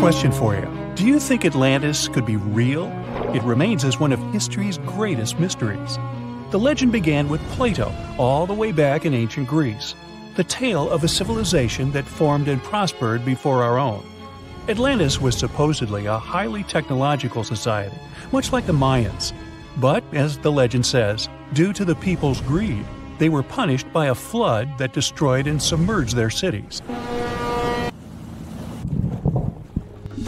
question for you. Do you think Atlantis could be real? It remains as one of history's greatest mysteries. The legend began with Plato, all the way back in ancient Greece. The tale of a civilization that formed and prospered before our own. Atlantis was supposedly a highly technological society, much like the Mayans. But, as the legend says, due to the people's greed, they were punished by a flood that destroyed and submerged their cities.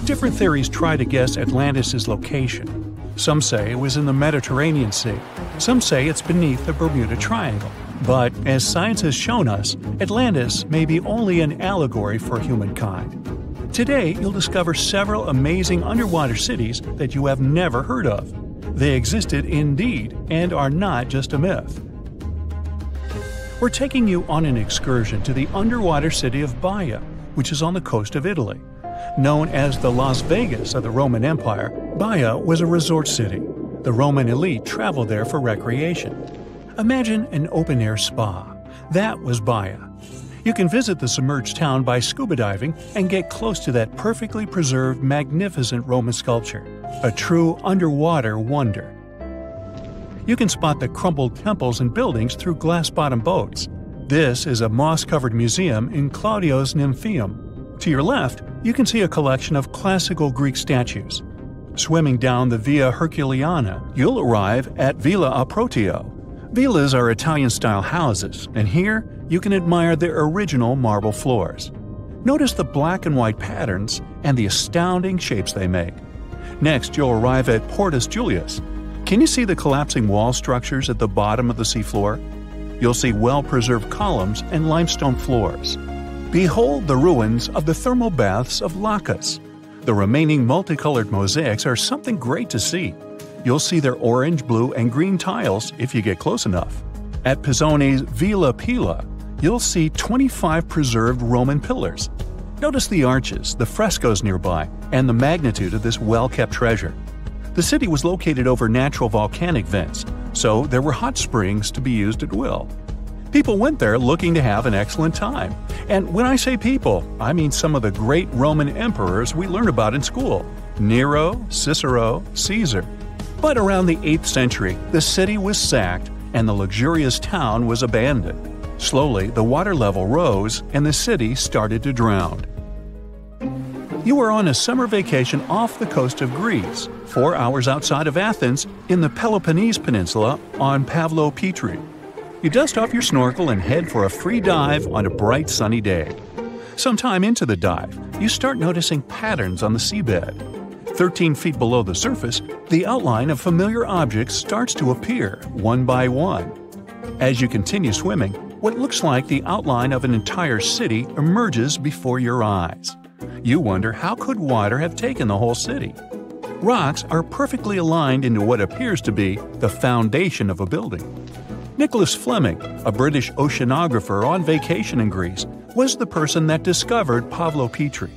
Different theories try to guess Atlantis' location. Some say it was in the Mediterranean Sea. Some say it's beneath the Bermuda Triangle. But, as science has shown us, Atlantis may be only an allegory for humankind. Today, you'll discover several amazing underwater cities that you have never heard of. They existed indeed and are not just a myth. We're taking you on an excursion to the underwater city of Baia, which is on the coast of Italy. Known as the Las Vegas of the Roman Empire, Baia was a resort city. The Roman elite traveled there for recreation. Imagine an open-air spa. That was Baia. You can visit the submerged town by scuba diving and get close to that perfectly preserved, magnificent Roman sculpture, a true underwater wonder. You can spot the crumbled temples and buildings through glass-bottom boats. This is a moss-covered museum in Claudio's Nymphaeum. To your left, you can see a collection of classical Greek statues. Swimming down the Via Herculeana, you'll arrive at Villa Aprotio. Villas are Italian-style houses, and here you can admire their original marble floors. Notice the black and white patterns and the astounding shapes they make. Next, you'll arrive at Portus Julius. Can you see the collapsing wall structures at the bottom of the seafloor? You'll see well-preserved columns and limestone floors. Behold the ruins of the thermal baths of Lacus. The remaining multicolored mosaics are something great to see. You'll see their orange, blue, and green tiles if you get close enough. At Pisoni's Villa Pila, you'll see 25 preserved Roman pillars. Notice the arches, the frescoes nearby, and the magnitude of this well-kept treasure. The city was located over natural volcanic vents, so there were hot springs to be used at will. People went there looking to have an excellent time. And when I say people, I mean some of the great Roman emperors we learned about in school: Nero, Cicero, Caesar. But around the 8th century, the city was sacked and the luxurious town was abandoned. Slowly, the water level rose and the city started to drown. You are on a summer vacation off the coast of Greece, 4 hours outside of Athens, in the Peloponnese Peninsula on Pavlo Petri. You dust off your snorkel and head for a free dive on a bright sunny day. Sometime into the dive, you start noticing patterns on the seabed. 13 feet below the surface, the outline of familiar objects starts to appear, one by one. As you continue swimming, what looks like the outline of an entire city emerges before your eyes. You wonder, how could water have taken the whole city? Rocks are perfectly aligned into what appears to be the foundation of a building. Nicholas Fleming, a British oceanographer on vacation in Greece, was the person that discovered Pavlo Petri.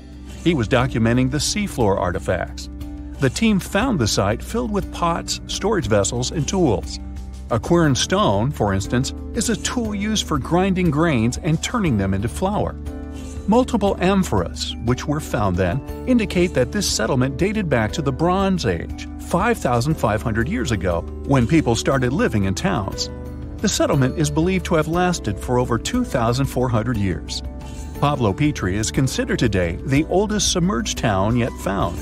He was documenting the seafloor artifacts. The team found the site filled with pots, storage vessels, and tools. A quern stone, for instance, is a tool used for grinding grains and turning them into flour. Multiple amphoras, which were found then, indicate that this settlement dated back to the Bronze Age, 5,500 years ago, when people started living in towns. The settlement is believed to have lasted for over 2,400 years. Pavlo Petri is considered today the oldest submerged town yet found,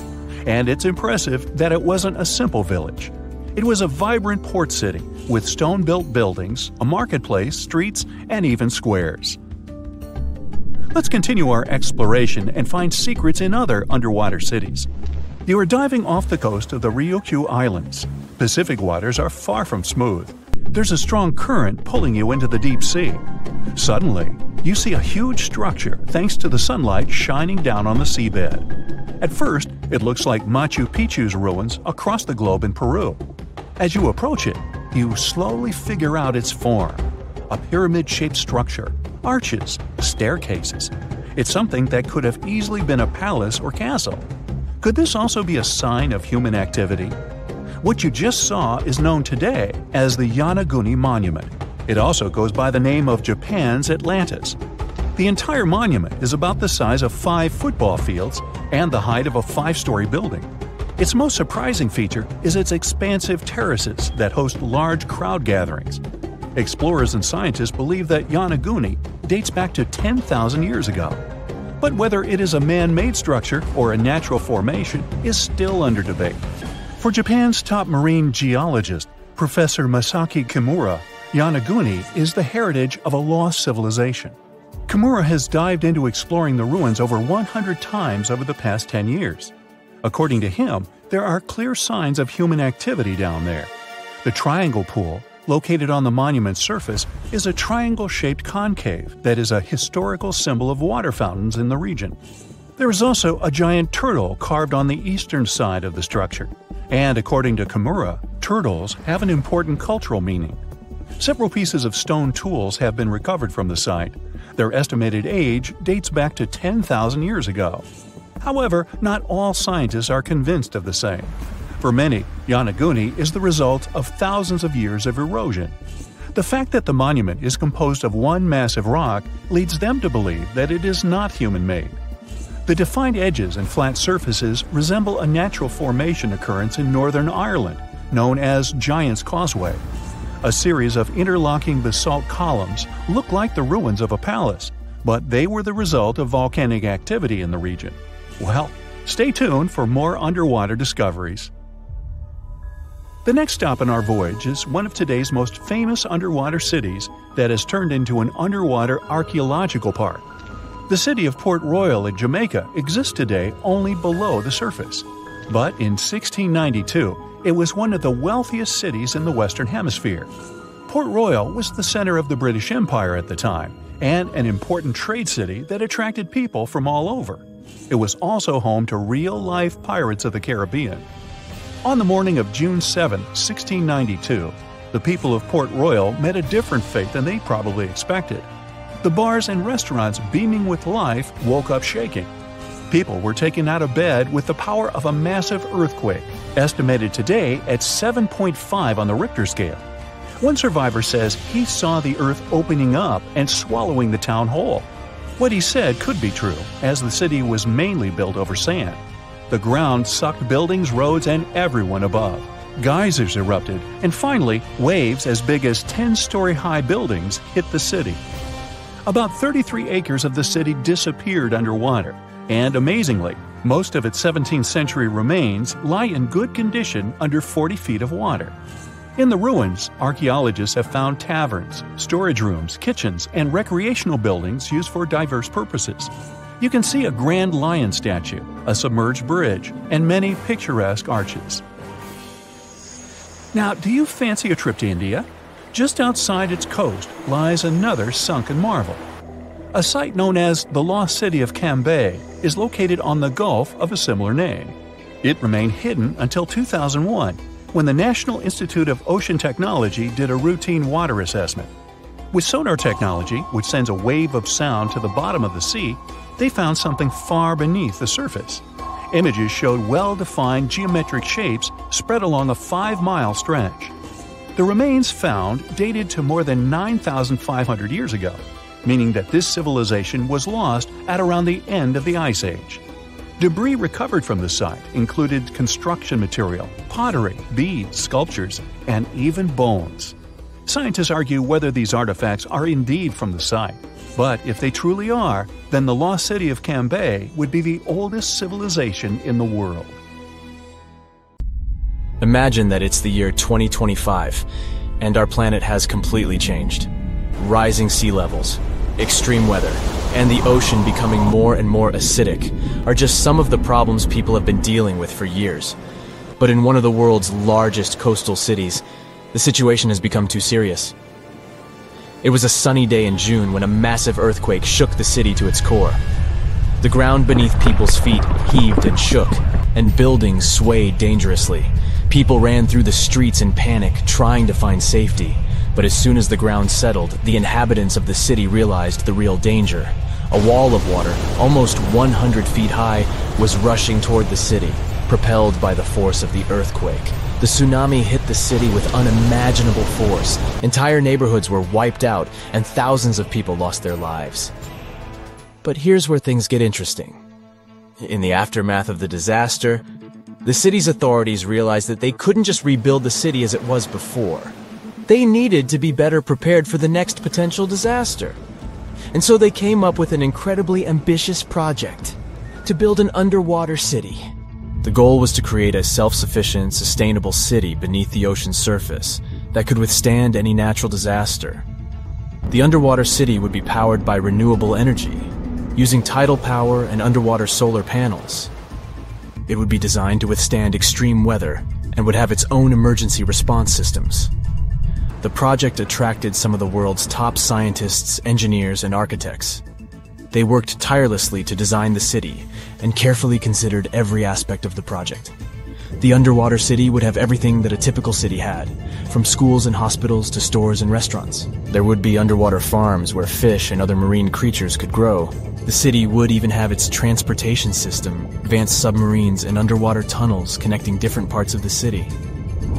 and it's impressive that it wasn't a simple village. It was a vibrant port city with stone-built buildings, a marketplace, streets, and even squares. Let's continue our exploration and find secrets in other underwater cities. You are diving off the coast of the Ryukyu Islands. Pacific waters are far from smooth. There's a strong current pulling you into the deep sea. Suddenly, you see a huge structure thanks to the sunlight shining down on the seabed. At first, it looks like Machu Picchu's ruins across the globe in Peru. As you approach it, you slowly figure out its form. A pyramid-shaped structure, arches, staircases. It's something that could have easily been a palace or castle. Could this also be a sign of human activity? What you just saw is known today as the Yonaguni Monument. It also goes by the name of Japan's Atlantis. The The entire monument is about the size of 5 football fields and the height of a 5-story building. Its most surprising feature is its expansive terraces that host large crowd gatherings. Explorers and scientists believe that Yonaguni dates back to 10,000 years ago. But whether it is a man-made structure or a natural formation is still under debate. For Japan's top marine geologist, Professor Masaki Kimura, Yonaguni is the heritage of a lost civilization. Kimura has dived into exploring the ruins over 100 times over the past 10 years. According to him, there are clear signs of human activity down there. The Triangle Pool, located on the monument's surface, is a triangle-shaped concave that is a historical symbol of water fountains in the region. There is also a giant turtle carved on the eastern side of the structure. And according to Kimura, turtles have an important cultural meaning. Several pieces of stone tools have been recovered from the site. Their estimated age dates back to 10,000 years ago. However, not all scientists are convinced of the same. For many, Yonaguni is the result of thousands of years of erosion. The fact that the monument is composed of one massive rock leads them to believe that it is not human-made. The defined edges and flat surfaces resemble a natural formation occurrence in Northern Ireland, known as Giant's Causeway. A series of interlocking basalt columns look like the ruins of a palace, but they were the result of volcanic activity in the region. Well, stay tuned for more underwater discoveries. The next stop on our voyage is one of today's most famous underwater cities that has turned into an underwater archaeological park. The city of Port Royal in Jamaica exists today only below the surface. But in 1692, it was one of the wealthiest cities in the Western Hemisphere. Port Royal was the center of the British Empire at the time, and an important trade city that attracted people from all over. It was also home to real-life pirates of the Caribbean. On the morning of June 7, 1692, the people of Port Royal met a different fate than they probably expected. The bars and restaurants beaming with life woke up shaking. People were taken out of bed with the power of a massive earthquake, estimated today at 7.5 on the Richter scale. One survivor says he saw the earth opening up and swallowing the town whole. What he said could be true, as the city was mainly built over sand. The ground sucked buildings, roads, and everyone above. Geysers erupted, and finally, waves as big as 10-story-high buildings hit the city. About 33 acres of the city disappeared underwater, and amazingly, most of its 17th century remains lie in good condition under 40 feet of water. In the ruins, archaeologists have found taverns, storage rooms, kitchens, and recreational buildings used for diverse purposes. You can see a grand lion statue, a submerged bridge, and many picturesque arches. Now, do you fancy a trip to India? Just outside its coast lies another sunken marvel. A site known as the Lost City of Cambay is located on the Gulf of a similar name. It remained hidden until 2001, when the National Institute of Ocean Technology did a routine water assessment. With sonar technology, which sends a wave of sound to the bottom of the sea, they found something far beneath the surface. Images showed well-defined geometric shapes spread along a 5-mile stretch. The remains found dated to more than 9,500 years ago, meaning that this civilization was lost at around the end of the Ice Age. Debris recovered from the site included construction material, pottery, beads, sculptures, and even bones. Scientists argue whether these artifacts are indeed from the site, but if they truly are, then the Lost City of Cambay would be the oldest civilization in the world. Imagine that it's the year 2025, and our planet has completely changed. Rising sea levels, extreme weather, and the ocean becoming more and more acidic are just some of the problems people have been dealing with for years. But in one of the world's largest coastal cities, the situation has become too serious. It was a sunny day in June when a massive earthquake shook the city to its core. The ground beneath people's feet heaved and shook, and buildings swayed dangerously. People ran through the streets in panic, trying to find safety. But as soon as the ground settled, the inhabitants of the city realized the real danger. A wall of water, almost 100 feet high, was rushing toward the city, propelled by the force of the earthquake. The tsunami hit the city with unimaginable force. Entire neighborhoods were wiped out, and thousands of people lost their lives. But here's where things get interesting. In the aftermath of the disaster, the city's authorities realized that they couldn't just rebuild the city as it was before. They needed to be better prepared for the next potential disaster. And so they came up with an incredibly ambitious project to build an underwater city. The goal was to create a self-sufficient, sustainable city beneath the ocean's surface that could withstand any natural disaster. The underwater city would be powered by renewable energy, using tidal power and underwater solar panels. It would be designed to withstand extreme weather and would have its own emergency response systems. The project attracted some of the world's top scientists, engineers, and architects. They worked tirelessly to design the city and carefully considered every aspect of the project. The underwater city would have everything that a typical city had, from schools and hospitals to stores and restaurants. There would be underwater farms where fish and other marine creatures could grow. The city would even have its transportation system, advanced submarines, and underwater tunnels connecting different parts of the city.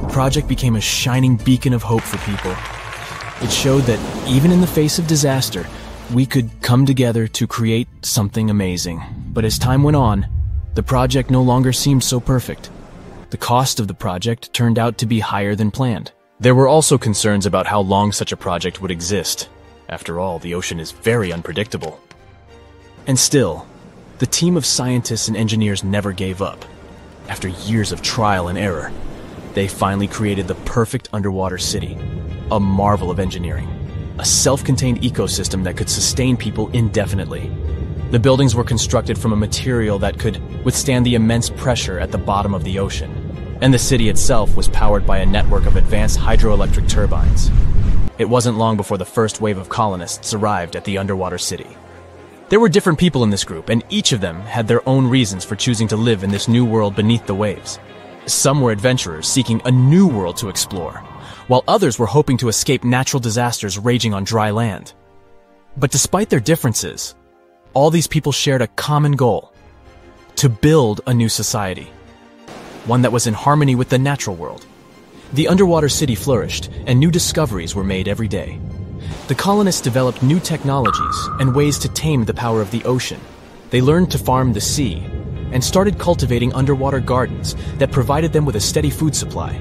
The project became a shining beacon of hope for people. It showed that even in the face of disaster, we could come together to create something amazing. But as time went on, the project no longer seemed so perfect. The cost of the project turned out to be higher than planned. There were also concerns about how long such a project would exist. After all, the ocean is very unpredictable. And still, the team of scientists and engineers never gave up. After years of trial and error, they finally created the perfect underwater city, a marvel of engineering, a self-contained ecosystem that could sustain people indefinitely. The buildings were constructed from a material that could withstand the immense pressure at the bottom of the ocean, and the city itself was powered by a network of advanced hydroelectric turbines. It wasn't long before the first wave of colonists arrived at the underwater city. There were different people in this group, and each of them had their own reasons for choosing to live in this new world beneath the waves. Some were adventurers seeking a new world to explore, while others were hoping to escape natural disasters raging on dry land. But despite their differences, all these people shared a common goal: to build a new society, one that was in harmony with the natural world. The underwater city flourished, and new discoveries were made every day. The colonists developed new technologies and ways to tame the power of the ocean. They learned to farm the sea and started cultivating underwater gardens that provided them with a steady food supply.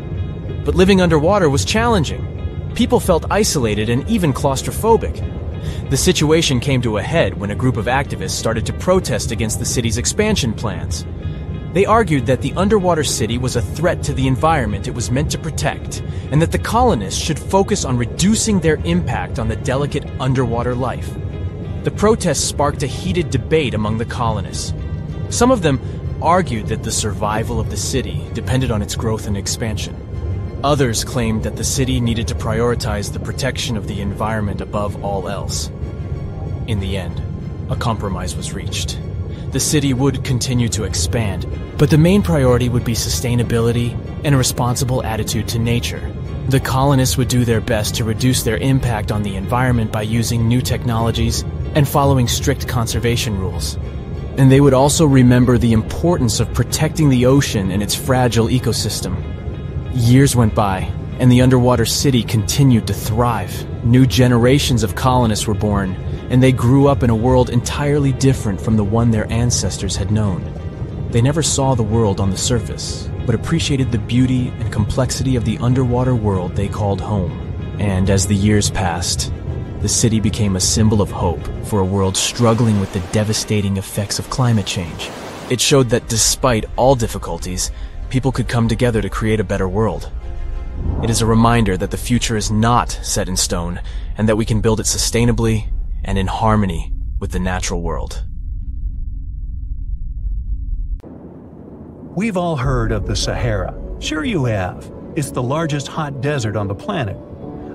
But living underwater was challenging. People felt isolated and even claustrophobic. The situation came to a head when a group of activists started to protest against the city's expansion plans. They argued that the underwater city was a threat to the environment it was meant to protect, and that the colonists should focus on reducing their impact on the delicate underwater life. The protests sparked a heated debate among the colonists. Some of them argued that the survival of the city depended on its growth and expansion. Others claimed that the city needed to prioritize the protection of the environment above all else. In the end, a compromise was reached. The city would continue to expand, but the main priority would be sustainability and a responsible attitude to nature. The colonists would do their best to reduce their impact on the environment by using new technologies and following strict conservation rules. And they would also remember the importance of protecting the ocean and its fragile ecosystem. Years went by, and the underwater city continued to thrive. New generations of colonists were born, and they grew up in a world entirely different from the one their ancestors had known. They never saw the world on the surface, but appreciated the beauty and complexity of the underwater world they called home. And as the years passed, the city became a symbol of hope for a world struggling with the devastating effects of climate change. It showed that despite all difficulties, people could come together to create a better world. It is a reminder that the future is not set in stone, and that we can build it sustainably and in harmony with the natural world. We've all heard of the Sahara. Sure you have. It's the largest hot desert on the planet.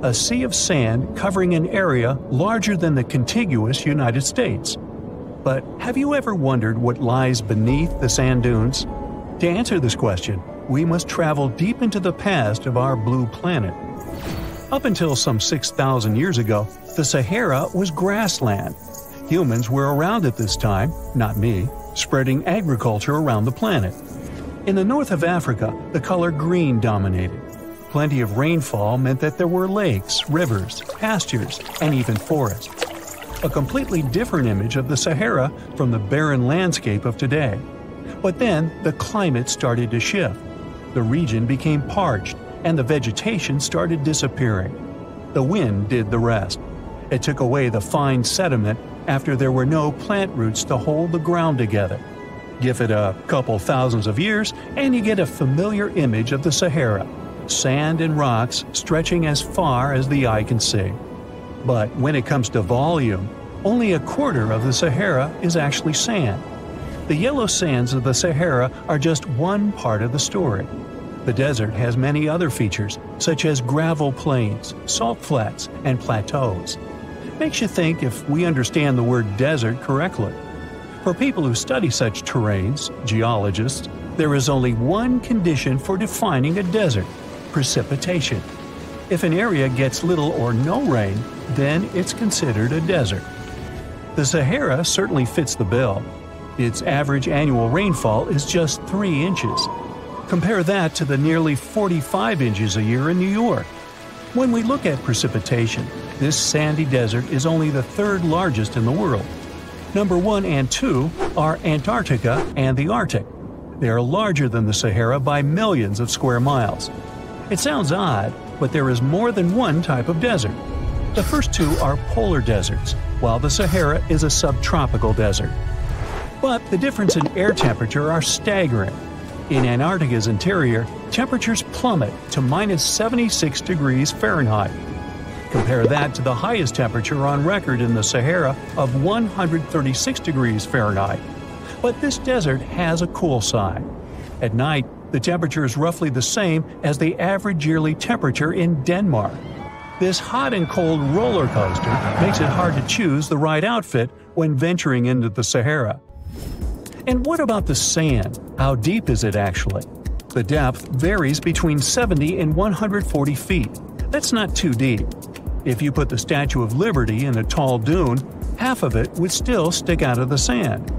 A sea of sand covering an area larger than the contiguous United States. But have you ever wondered what lies beneath the sand dunes? To answer this question, we must travel deep into the past of our blue planet. Up until some 6,000 years ago, the Sahara was grassland. Humans were around at this time, not me, spreading agriculture around the planet. In the north of Africa, the color green dominated. Plenty of rainfall meant that there were lakes, rivers, pastures, and even forests. a completely different image of the Sahara from the barren landscape of today. But then the climate started to shift. The region became parched, and the vegetation started disappearing. The wind did the rest. It took away the fine sediment after there were no plant roots to hold the ground together. Give it a couple thousands of years, and you get a familiar image of the Sahara: sand and rocks stretching as far as the eye can see. But when it comes to volume, only a quarter of the Sahara is actually sand. The yellow sands of the Sahara are just one part of the story. The desert has many other features, such as gravel plains, salt flats, and plateaus. Makes you think if we understand the word desert correctly. For people who study such terrains, geologists, there is only one condition for defining a desert: precipitation. If an area gets little or no rain, then it's considered a desert. The Sahara certainly fits the bill. Its average annual rainfall is just 3 inches. Compare that to the nearly 45 inches a year in New York. When we look at precipitation, this sandy desert is only the third largest in the world. Number 1 and 2 are Antarctica and the Arctic. They are larger than the Sahara by millions of square miles. It sounds odd, but there is more than one type of desert. The first two are polar deserts, while the Sahara is a subtropical desert. But the difference in air temperature are staggering. In Antarctica's interior, temperatures plummet to minus 76 degrees Fahrenheit. Compare that to the highest temperature on record in the Sahara of 136 degrees Fahrenheit. But this desert has a cool side. At night, the temperature is roughly the same as the average yearly temperature in Denmark. This hot and cold roller coaster makes it hard to choose the right outfit when venturing into the Sahara. And what about the sand? How deep is it actually? The depth varies between 70 and 140 feet. That's not too deep. If you put the Statue of Liberty in a tall dune, half of it would still stick out of the sand.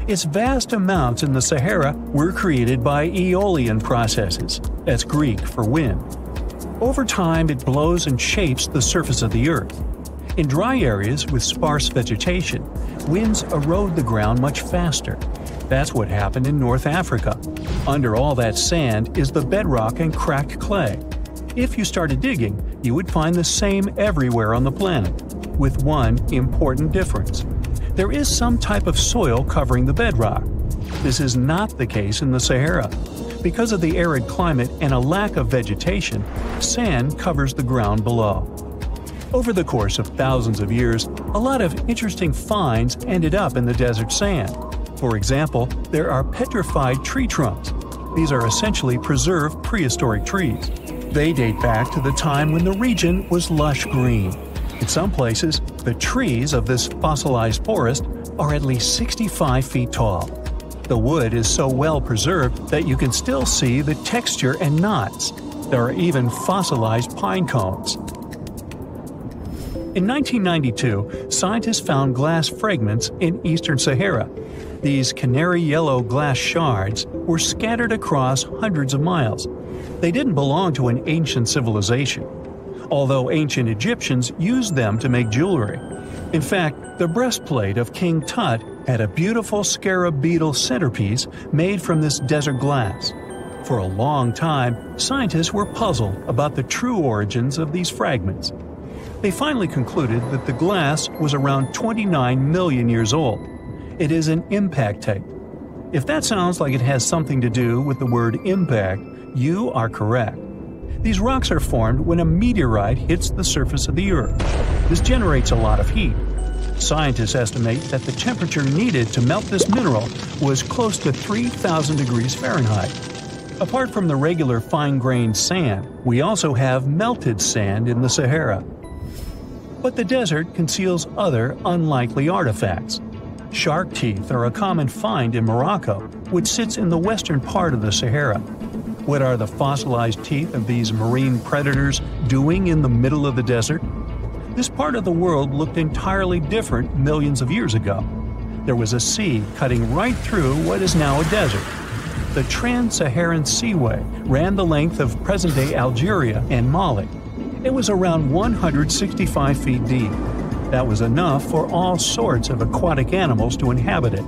Its vast amounts in the Sahara were created by aeolian processes. That's Greek for wind. Over time, it blows and shapes the surface of the earth. In dry areas with sparse vegetation, winds erode the ground much faster. That's what happened in North Africa. Under all that sand is the bedrock and cracked clay. If you started digging, you would find the same everywhere on the planet, with one important difference. There is some type of soil covering the bedrock. This is not the case in the Sahara. Because of the arid climate and a lack of vegetation, sand covers the ground below. Over the course of thousands of years, a lot of interesting finds ended up in the desert sand. For example, there are petrified tree trunks. These are essentially preserved prehistoric trees. They date back to the time when the region was lush green. In some places, the trees of this fossilized forest are at least 65 feet tall. The wood is so well preserved that you can still see the texture and knots. There are even fossilized pine cones. In 1992, scientists found glass fragments in eastern Sahara. These canary yellow glass shards were scattered across hundreds of miles. They didn't belong to an ancient civilization, although ancient Egyptians used them to make jewelry. In fact, the breastplate of King Tut had a beautiful scarab beetle centerpiece made from this desert glass. For a long time, scientists were puzzled about the true origins of these fragments. They finally concluded that the glass was around 29 million years old. It is an impact tape. If that sounds like it has something to do with the word impact, you are correct. These rocks are formed when a meteorite hits the surface of the Earth. This generates a lot of heat. Scientists estimate that the temperature needed to melt this mineral was close to 3,000 degrees Fahrenheit. Apart from the regular fine-grained sand, we also have melted sand in the Sahara. But the desert conceals other unlikely artifacts. Shark teeth are a common find in Morocco, which sits in the western part of the Sahara. What are the fossilized teeth of these marine predators doing in the middle of the desert? This part of the world looked entirely different millions of years ago. There was a sea cutting right through what is now a desert. The Trans-Saharan Seaway ran the length of present-day Algeria and Mali. It was around 165 feet deep. That was enough for all sorts of aquatic animals to inhabit it.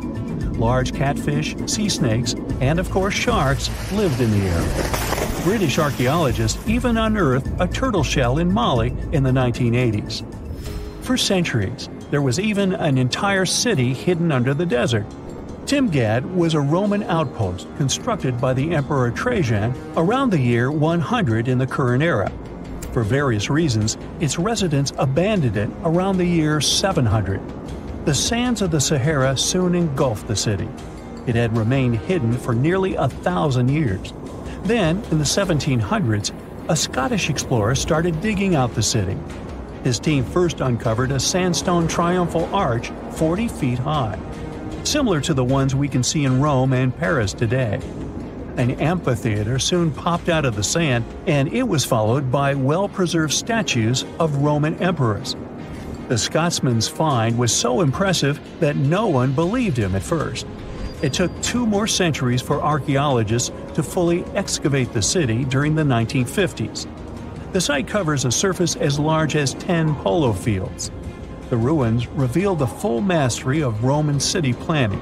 Large catfish, sea snakes, and of course sharks lived in the area. British archaeologists even unearthed a turtle shell in Mali in the 1980s. For centuries, there was even an entire city hidden under the desert. Timgad was a Roman outpost constructed by the Emperor Trajan around the year 100 in the current era. For various reasons, its residents abandoned it around the year 700. The sands of the Sahara soon engulfed the city. It had remained hidden for nearly 1,000 years. Then, in the 1700s, a Scottish explorer started digging out the city. His team first uncovered a sandstone triumphal arch 40 feet high, similar to the ones we can see in Rome and Paris today. An amphitheater soon popped out of the sand, and it was followed by well-preserved statues of Roman emperors. The Scotsman's find was so impressive that no one believed him at first. It took 2 more centuries for archaeologists to fully excavate the city during the 1950s. The site covers a surface as large as 10 polo fields. The ruins reveal the full mastery of Roman city planning.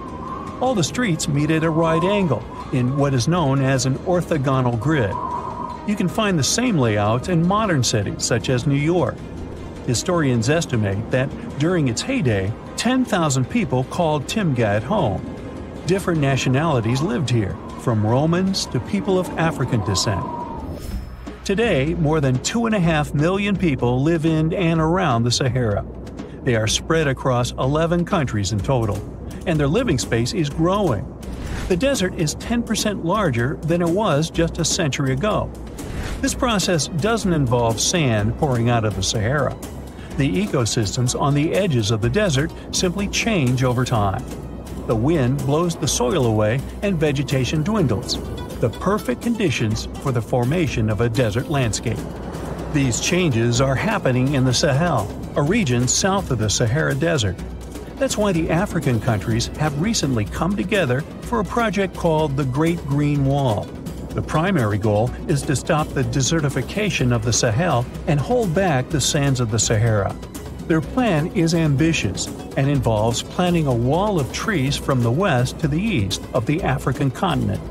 All the streets meet at a right angle in what is known as an orthogonal grid. You can find the same layout in modern cities such as New York. Historians estimate that during its heyday, 10,000 people called Timgad home. Different nationalities lived here, from Romans to people of African descent. Today, more than 2.5 million people live in and around the Sahara. They are spread across 11 countries in total, and their living space is growing. The desert is 10% larger than it was just a century ago. This process doesn't involve sand pouring out of the Sahara. The ecosystems on the edges of the desert simply change over time. The wind blows the soil away and vegetation dwindles, the perfect conditions for the formation of a desert landscape. These changes are happening in the Sahel, a region south of the Sahara Desert. That's why the African countries have recently come together for a project called the Great Green Wall. The primary goal is to stop the desertification of the Sahel and hold back the sands of the Sahara. Their plan is ambitious and involves planting a wall of trees from the west to the east of the African continent.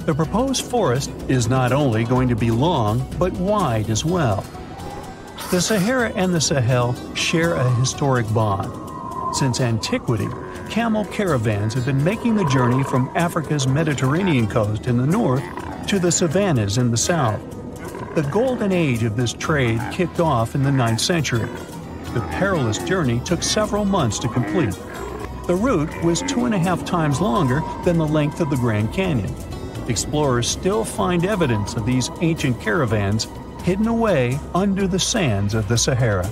The proposed forest is not only going to be long, but wide as well. The Sahara and the Sahel share a historic bond. Since antiquity, camel caravans have been making the journey from Africa's Mediterranean coast in the north to the savannas in the south. The golden age of this trade kicked off in the 9th century. The perilous journey took several months to complete. The route was 2.5 times longer than the length of the Grand Canyon. Explorers still find evidence of these ancient caravans hidden away under the sands of the Sahara.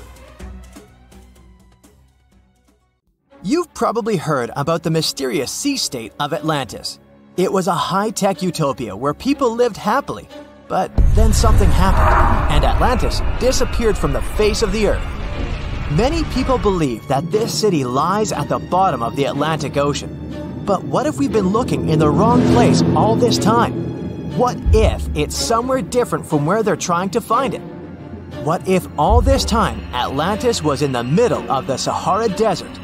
You've probably heard about the mysterious sea state of Atlantis. It was a high-tech utopia where people lived happily, but then something happened, and Atlantis disappeared from the face of the earth. Many people believe that this city lies at the bottom of the Atlantic Ocean. But what if we've been looking in the wrong place all this time? What if it's somewhere different from where they're trying to find it? What if all this time Atlantis was in the middle of the Sahara Desert?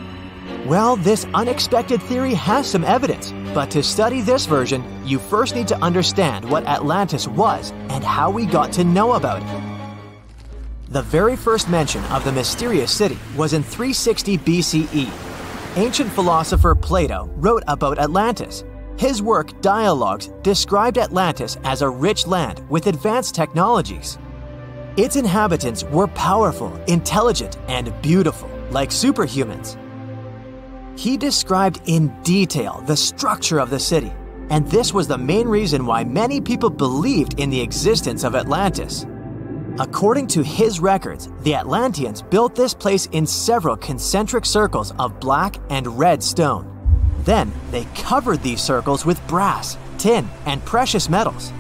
Well, this unexpected theory has some evidence, but to study this version, you first need to understand what Atlantis was and how we got to know about it. The very first mention of the mysterious city was in 360 BCE. Ancient philosopher Plato wrote about Atlantis. His work, Dialogues, described Atlantis as a rich land with advanced technologies. Its inhabitants were powerful, intelligent, and beautiful, like superhumans. He described in detail the structure of the city, and this was the main reason why many people believed in the existence of Atlantis. According to his records, the Atlanteans built this place in several concentric circles of black and red stone. Then they covered these circles with brass, tin, and precious metals.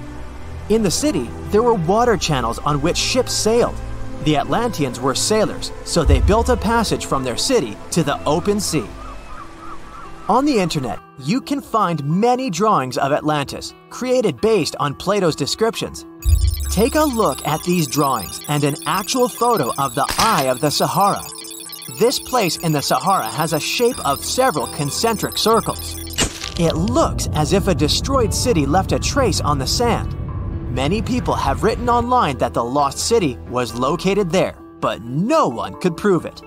In the city, there were water channels on which ships sailed. The Atlanteans were sailors, so they built a passage from their city to the open sea. On the internet, you can find many drawings of Atlantis, created based on Plato's descriptions. Take a look at these drawings and an actual photo of the Eye of the Sahara. This place in the Sahara has a shape of several concentric circles. It looks as if a destroyed city left a trace on the sand. Many people have written online that the lost city was located there, but no one could prove it.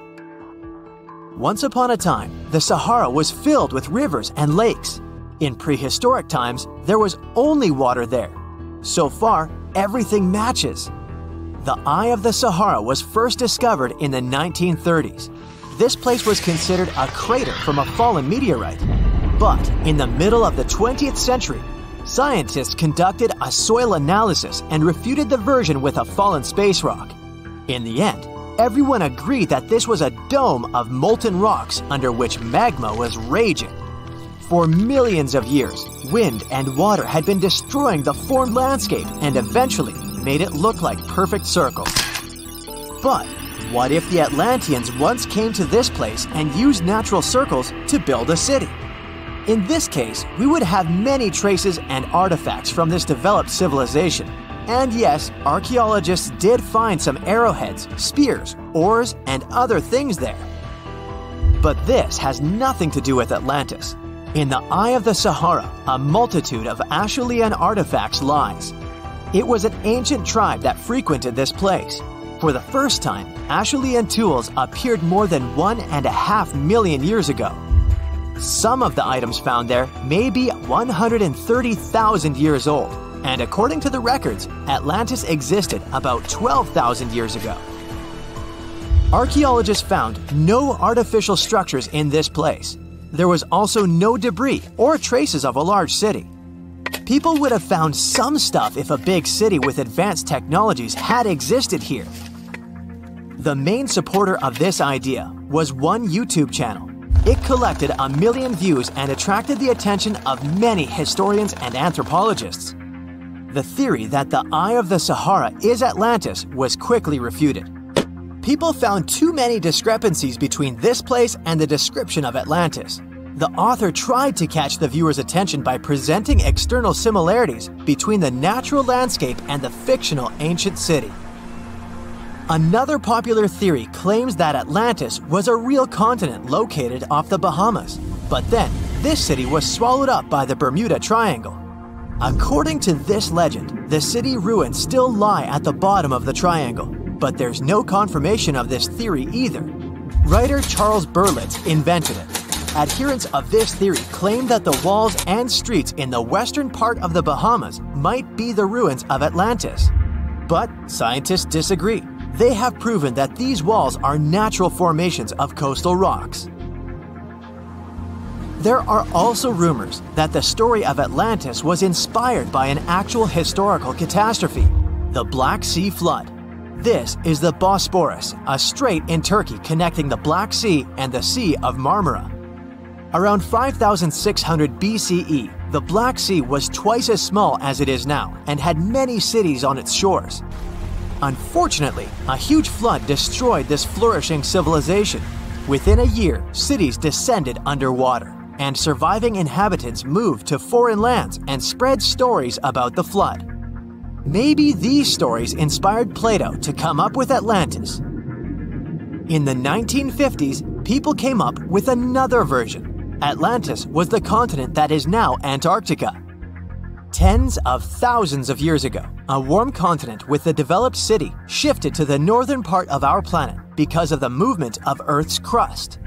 Once upon a time, the Sahara was filled with rivers and lakes. In prehistoric times, there was only water there. So far, everything matches. The Eye of the Sahara was first discovered in the 1930s. This place was considered a crater from a fallen meteorite. But in the middle of the 20th century, scientists conducted a soil analysis and refuted the version with a fallen space rock. In the end, everyone agreed that this was a dome of molten rocks under which magma was raging. For millions of years, wind and water had been destroying the formed landscape and eventually made it look like perfect circles. But what if the Atlanteans once came to this place and used natural circles to build a city? In this case, we would have many traces and artifacts from this developed civilization. And yes, archaeologists did find some arrowheads, spears, oars, and other things there. But this has nothing to do with Atlantis. In the Eye of the Sahara, a multitude of Acheulean artifacts lies. It was an ancient tribe that frequented this place. For the first time, Acheulean tools appeared more than 1.5 million years ago. Some of the items found there may be 130,000 years old. And according to the records, Atlantis existed about 12,000 years ago. Archaeologists found no artificial structures in this place. There was also no debris or traces of a large city. People would have found some stuff if a big city with advanced technologies had existed here. The main supporter of this idea was one YouTube channel. It collected 1 million views and attracted the attention of many historians and anthropologists. The theory that the Eye of the Sahara is Atlantis was quickly refuted. People found too many discrepancies between this place and the description of Atlantis. The author tried to catch the viewer's attention by presenting external similarities between the natural landscape and the fictional ancient city. Another popular theory claims that Atlantis was a real continent located off the Bahamas, but then this city was swallowed up by the Bermuda Triangle. According to this legend, the city ruins still lie at the bottom of the triangle, but there's no confirmation of this theory either. Writer Charles Berlitz invented it. Adherents of this theory claim that the walls and streets in the western part of the Bahamas might be the ruins of Atlantis. But scientists disagree. They have proven that these walls are natural formations of coastal rocks. There are also rumors that the story of Atlantis was inspired by an actual historical catastrophe, the Black Sea Flood. This is the Bosporus, a strait in Turkey connecting the Black Sea and the Sea of Marmara. Around 5,600 BCE, the Black Sea was twice as small as it is now and had many cities on its shores. Unfortunately, a huge flood destroyed this flourishing civilization. Within a year, cities descended underwater, and surviving inhabitants moved to foreign lands and spread stories about the flood. Maybe these stories inspired Plato to come up with Atlantis. In the 1950s, people came up with another version. Atlantis was the continent that is now Antarctica. Tens of thousands of years ago, a warm continent with a developed city shifted to the northern part of our planet because of the movement of Earth's crust.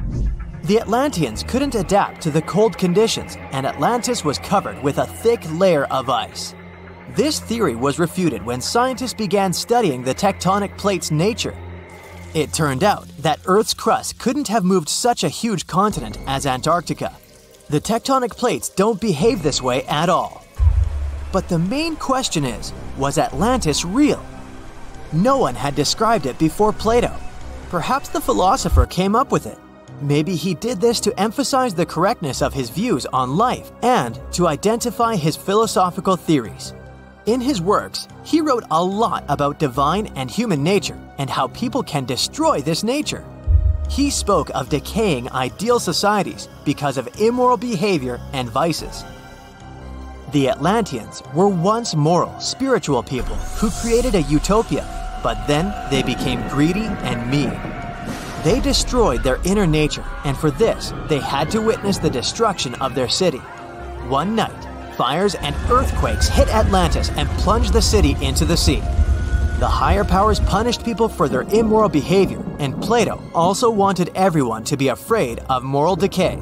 The Atlanteans couldn't adapt to the cold conditions, and Atlantis was covered with a thick layer of ice. This theory was refuted when scientists began studying the tectonic plate's nature. It turned out that Earth's crust couldn't have moved such a huge continent as Antarctica. The tectonic plates don't behave this way at all. But the main question is, was Atlantis real? No one had described it before Plato. Perhaps the philosopher came up with it. Maybe he did this to emphasize the correctness of his views on life and to identify his philosophical theories. In his works, he wrote a lot about divine and human nature and how people can destroy this nature. He spoke of decaying ideal societies because of immoral behavior and vices. The Atlanteans were once moral, spiritual people who created a utopia, but then they became greedy and mean. They destroyed their inner nature, and for this, they had to witness the destruction of their city. One night, fires and earthquakes hit Atlantis and plunged the city into the sea. The higher powers punished people for their immoral behavior, and Plato also wanted everyone to be afraid of moral decay.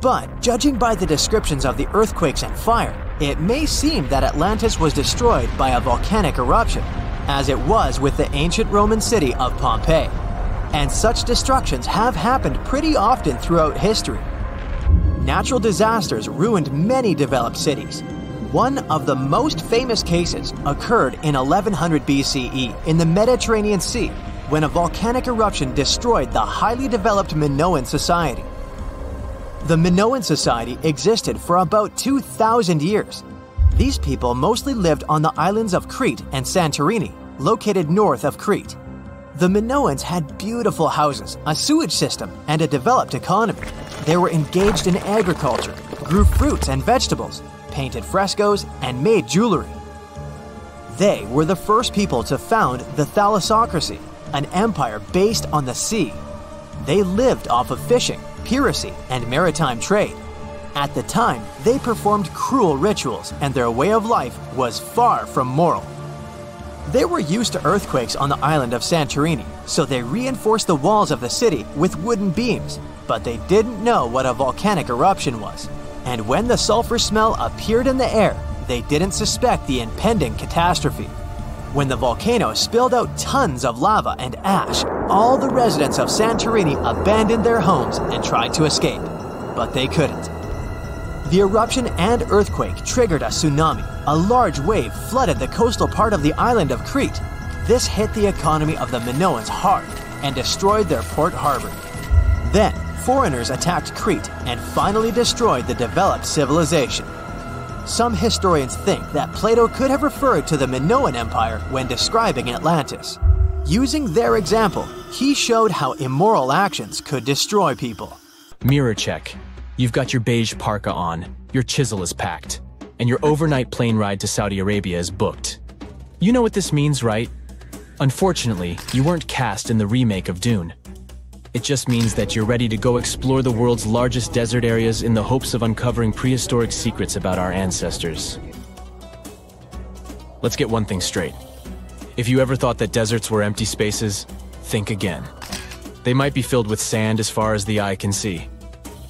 But judging by the descriptions of the earthquakes and fire, it may seem that Atlantis was destroyed by a volcanic eruption, as it was with the ancient Roman city of Pompeii. And such destructions have happened pretty often throughout history. Natural disasters ruined many developed cities. One of the most famous cases occurred in 1100 BCE in the Mediterranean Sea, when a volcanic eruption destroyed the highly developed Minoan society. The Minoan society existed for about 2,000 years. These people mostly lived on the islands of Crete and Santorini, located north of Crete. The Minoans had beautiful houses, a sewage system, and a developed economy. They were engaged in agriculture, grew fruits and vegetables, painted frescoes, and made jewelry. They were the first people to found the Thalassocracy, an empire based on the sea. They lived off of fishing, piracy, and maritime trade. At the time, they performed cruel rituals, and their way of life was far from moral. They were used to earthquakes on the island of Santorini, so they reinforced the walls of the city with wooden beams, but they didn't know what a volcanic eruption was. And when the sulfur smell appeared in the air, they didn't suspect the impending catastrophe. When the volcano spilled out tons of lava and ash, all the residents of Santorini abandoned their homes and tried to escape, but they couldn't. The eruption and earthquake triggered a tsunami. A large wave flooded the coastal part of the island of Crete. This hit the economy of the Minoans hard and destroyed their port harbor. Then, foreigners attacked Crete and finally destroyed the developed civilization. Some historians think that Plato could have referred to the Minoan Empire when describing Atlantis. Using their example, he showed how immoral actions could destroy people. Mirror check. You've got your beige parka on, your chisel is packed, and your overnight plane ride to Saudi Arabia is booked. You know what this means, right? Unfortunately, you weren't cast in the remake of Dune. It just means that you're ready to go explore the world's largest desert areas in the hopes of uncovering prehistoric secrets about our ancestors. Let's get one thing straight. If you ever thought that deserts were empty spaces, think again. They might be filled with sand as far as the eye can see,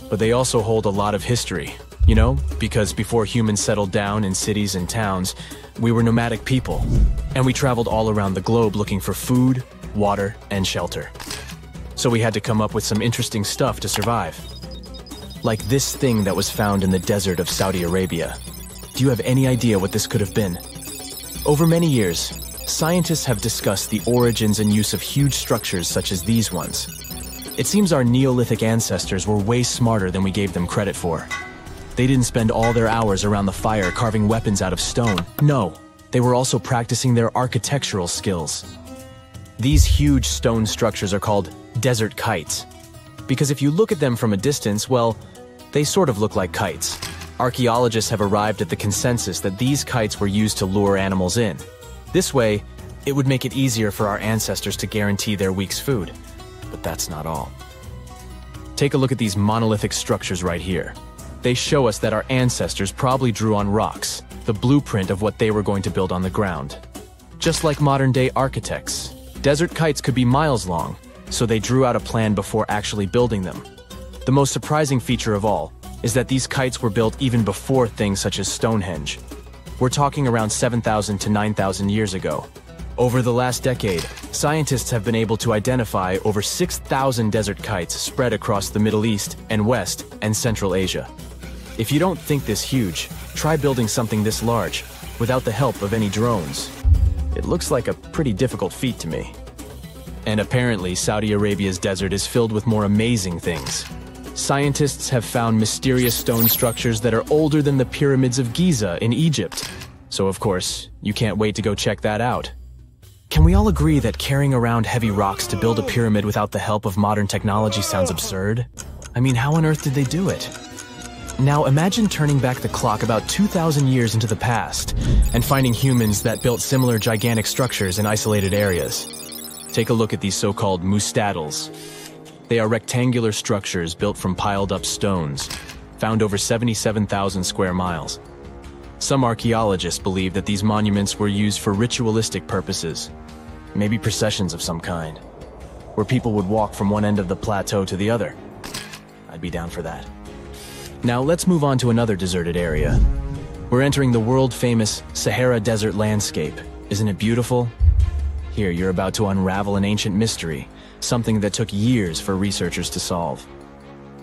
but they also hold a lot of history, you know, because before humans settled down in cities and towns, we were nomadic people, and we traveled all around the globe looking for food, water, and shelter. So we had to come up with some interesting stuff to survive. Like this thing that was found in the desert of Saudi Arabia. Do you have any idea what this could have been? Over many years, scientists have discussed the origins and use of huge structures such as these ones. It seems our Neolithic ancestors were way smarter than we gave them credit for. They didn't spend all their hours around the fire carving weapons out of stone. No, they were also practicing their architectural skills. These huge stone structures are called desert kites, because if you look at them from a distance, well, they sort of look like kites. Archaeologists have arrived at the consensus that these kites were used to lure animals in. This way, it would make it easier for our ancestors to guarantee their week's food. But that's not all. Take a look at these monolithic structures right here. They show us that our ancestors probably drew on rocks, the blueprint of what they were going to build on the ground. Just like modern-day architects, desert kites could be miles long, so they drew out a plan before actually building them. The most surprising feature of all is that these kites were built even before things such as Stonehenge. We're talking around 7,000 to 9,000 years ago. Over the last decade, scientists have been able to identify over 6,000 desert kites spread across the Middle East and West and Central Asia. If you don't think this huge, try building something this large without the help of any drones. It looks like a pretty difficult feat to me. And apparently, Saudi Arabia's desert is filled with more amazing things. Scientists have found mysterious stone structures that are older than the pyramids of Giza in Egypt. So of course, you can't wait to go check that out. Can we all agree that carrying around heavy rocks to build a pyramid without the help of modern technology sounds absurd? I mean, how on earth did they do it? Now imagine turning back the clock about 2,000 years into the past and finding humans that built similar gigantic structures in isolated areas. Take a look at these so-called mustadals. They are rectangular structures built from piled-up stones, found over 77,000 square miles. Some archaeologists believe that these monuments were used for ritualistic purposes, maybe processions of some kind, where people would walk from one end of the plateau to the other. I'd be down for that. Now let's move on to another deserted area. We're entering the world-famous Sahara Desert landscape. Isn't it beautiful? Here, you're about to unravel an ancient mystery, something that took years for researchers to solve.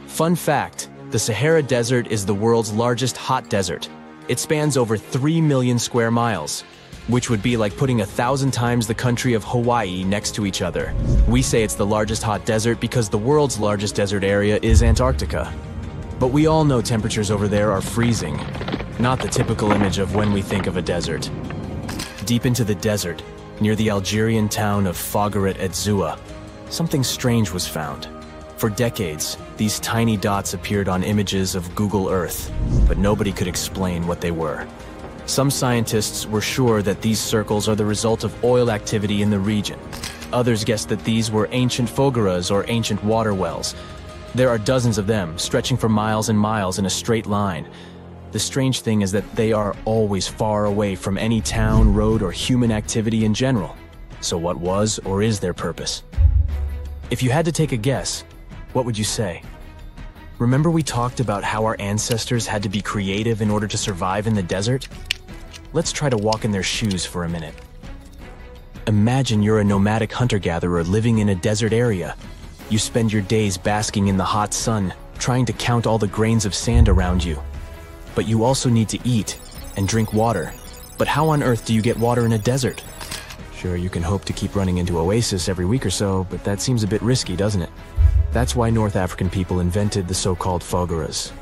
Fun fact, the Sahara Desert is the world's largest hot desert. It spans over 3 million square miles, which would be like putting 1,000 times the country of Hawaii next to each other. We say it's the largest hot desert because the world's largest desert area is Antarctica. But we all know temperatures over there are freezing, not the typical image of when we think of a desert. Deep into the desert, near the Algerian town of Fougeret et Zoua, something strange was found. For decades, these tiny dots appeared on images of Google Earth, but nobody could explain what they were. Some scientists were sure that these circles are the result of oil activity in the region. Others guessed that these were ancient fougères or ancient water wells. There are dozens of them, stretching for miles and miles in a straight line. The strange thing is that they are always far away from any town, road, or human activity in general. So what was or is their purpose? If you had to take a guess, what would you say? Remember we talked about how our ancestors had to be creative in order to survive in the desert? Let's try to walk in their shoes for a minute. Imagine you're a nomadic hunter-gatherer living in a desert area. You spend your days basking in the hot sun, trying to count all the grains of sand around you. But you also need to eat and drink water. But how on earth do you get water in a desert? Sure, you can hope to keep running into oasis every week or so, but that seems a bit risky, doesn't it? That's why North African people invented the so-called fougères.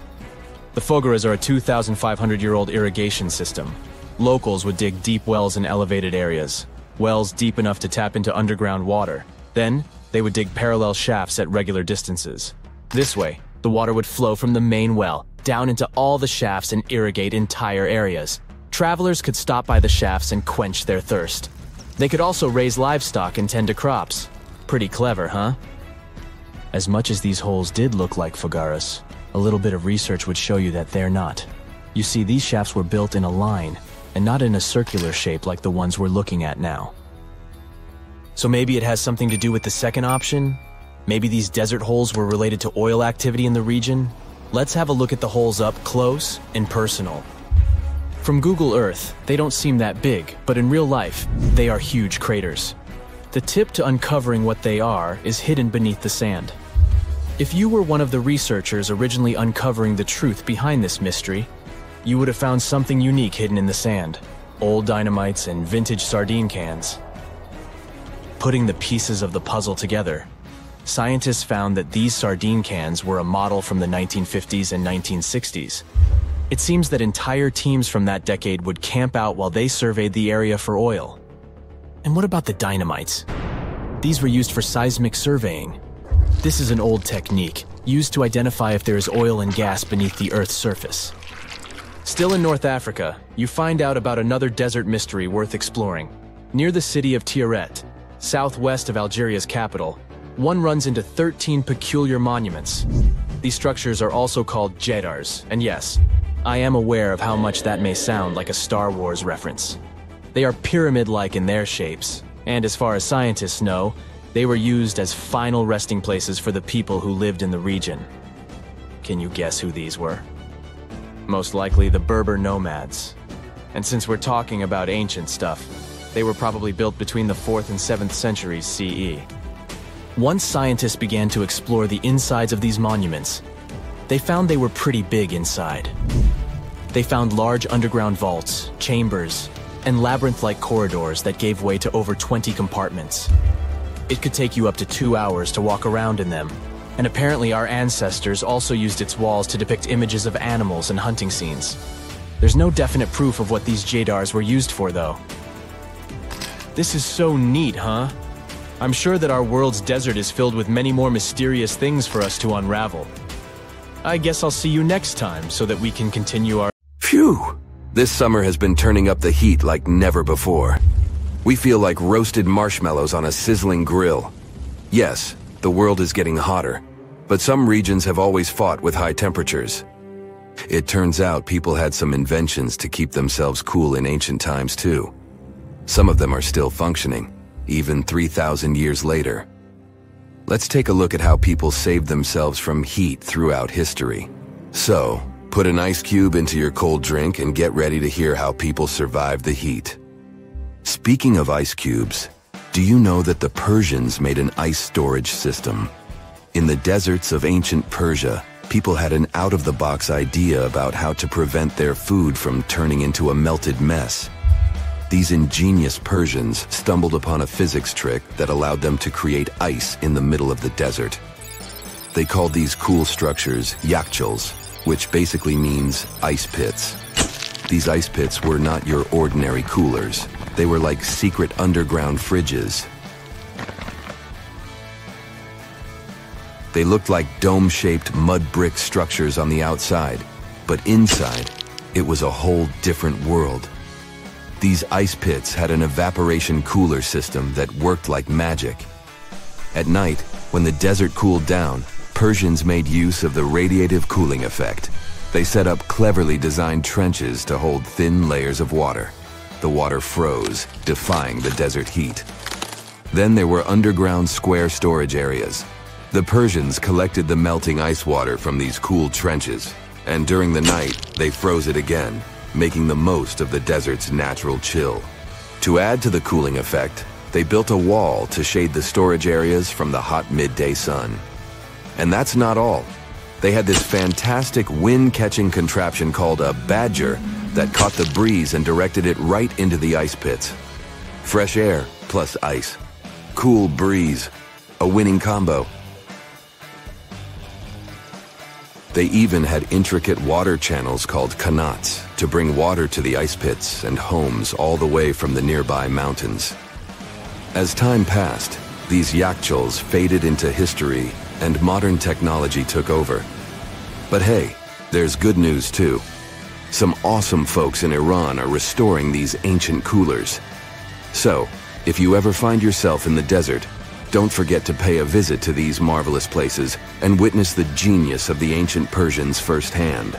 The fougères are a 2,500-year-old irrigation system. Locals would dig deep wells in elevated areas, wells deep enough to tap into underground water. Then, they would dig parallel shafts at regular distances. This way, the water would flow from the main well down into all the shafts and irrigate entire areas. Travelers could stop by the shafts and quench their thirst. They could also raise livestock and tend to crops. Pretty clever, huh? As much as these holes did look like fougères, a little bit of research would show you that they're not. You see, these shafts were built in a line, and not in a circular shape like the ones we're looking at now. So maybe it has something to do with the second option? Maybe these desert holes were related to oil activity in the region? Let's have a look at the holes up close and personal. From Google Earth, they don't seem that big, but in real life, they are huge craters. The tip to uncovering what they are is hidden beneath the sand. If you were one of the researchers originally uncovering the truth behind this mystery, you would have found something unique hidden in the sand. Old dynamites and vintage sardine cans. Putting the pieces of the puzzle together, scientists found that these sardine cans were a model from the 1950s and 1960s. It seems that entire teams from that decade would camp out while they surveyed the area for oil. And what about the dynamites? These were used for seismic surveying. This is an old technique, used to identify if there is oil and gas beneath the Earth's surface. Still in North Africa, you find out about another desert mystery worth exploring. Near the city of Tiaret, southwest of Algeria's capital, one runs into 13 peculiar monuments. These structures are also called Djedars, and yes, I am aware of how much that may sound like a Star Wars reference. They are pyramid-like in their shapes, and as far as scientists know, they were used as final resting places for the people who lived in the region. Can you guess who these were? Most likely the Berber nomads. And since we're talking about ancient stuff, they were probably built between the 4th and 7th centuries CE. Once scientists began to explore the insides of these monuments, they found they were pretty big inside. They found large underground vaults, chambers, and labyrinth-like corridors that gave way to over 20 compartments. It could take you up to 2 hours to walk around in them, and apparently our ancestors also used its walls to depict images of animals and hunting scenes. There's no definite proof of what these Djedars were used for, though. This is so neat, huh? I'm sure that our world's desert is filled with many more mysterious things for us to unravel. I guess I'll see you next time so that we can continue our... Phew! This summer has been turning up the heat like never before. We feel like roasted marshmallows on a sizzling grill. Yes, the world is getting hotter, but some regions have always fought with high temperatures. It turns out people had some inventions to keep themselves cool in ancient times too. Some of them are still functioning, even 3,000 years later. Let's take a look at how people saved themselves from heat throughout history. So, put an ice cube into your cold drink and get ready to hear how people survived the heat. Speaking of ice cubes, do you know that the Persians made an ice storage system? In the deserts of ancient Persia, people had an out-of-the-box idea about how to prevent their food from turning into a melted mess. These ingenious Persians stumbled upon a physics trick that allowed them to create ice in the middle of the desert. They called these cool structures yakhchals, which basically means ice pits. These ice pits were not your ordinary coolers. They were like secret underground fridges. They looked like dome-shaped mud brick structures on the outside, but inside, it was a whole different world. These ice pits had an evaporation cooler system that worked like magic. At night, when the desert cooled down, Persians made use of the radiative cooling effect. They set up cleverly designed trenches to hold thin layers of water. The water froze, defying the desert heat. Then there were underground square storage areas. The Persians collected the melting ice water from these cooled trenches, and during the night, they froze it again, making the most of the desert's natural chill. To add to the cooling effect, they built a wall to shade the storage areas from the hot midday sun. And that's not all. They had this fantastic wind-catching contraption called a badger that caught the breeze and directed it right into the ice pits. Fresh air plus ice. Cool breeze. A winning combo. They even had intricate water channels called qanats to bring water to the ice pits and homes all the way from the nearby mountains. As time passed, these yakhchals faded into history and modern technology took over. But hey, there's good news too. Some awesome folks in Iran are restoring these ancient coolers. So, if you ever find yourself in the desert, don't forget to pay a visit to these marvelous places and witness the genius of the ancient Persians firsthand.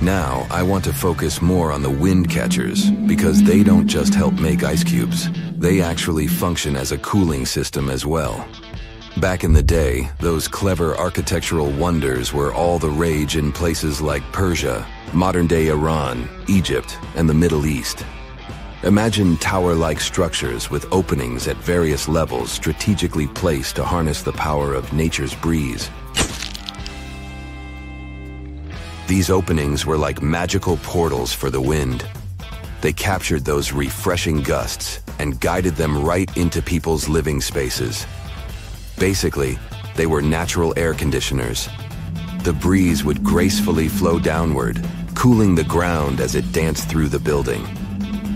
Now, I want to focus more on the wind catchers because they don't just help make ice cubes. They actually function as a cooling system as well. Back in the day, those clever architectural wonders were all the rage in places like Persia, modern-day Iran, Egypt, and the Middle East. Imagine tower-like structures with openings at various levels strategically placed to harness the power of nature's breeze. These openings were like magical portals for the wind. They captured those refreshing gusts and guided them right into people's living spaces. Basically, they were natural air conditioners. The breeze would gracefully flow downward, cooling the ground as it danced through the building.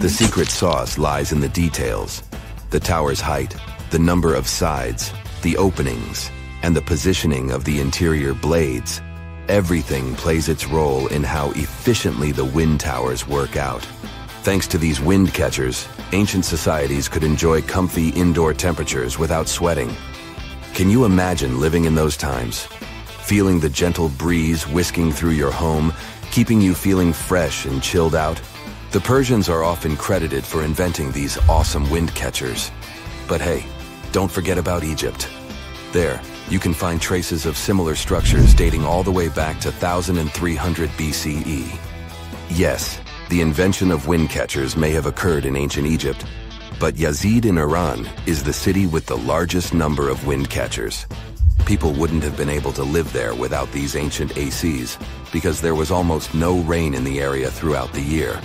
The secret sauce lies in the details. The tower's height, the number of sides, the openings, and the positioning of the interior blades. Everything plays its role in how efficiently the wind towers work out. Thanks to these wind catchers, ancient societies could enjoy comfy indoor temperatures without sweating. Can you imagine living in those times? Feeling the gentle breeze whisking through your home, keeping you feeling fresh and chilled out? The Persians are often credited for inventing these awesome wind catchers. But hey, don't forget about Egypt. There, you can find traces of similar structures dating all the way back to 1300 BCE. Yes, the invention of wind catchers may have occurred in ancient Egypt, but Yazid in Iran is the city with the largest number of wind catchers. People wouldn't have been able to live there without these ancient ACs because there was almost no rain in the area throughout the year.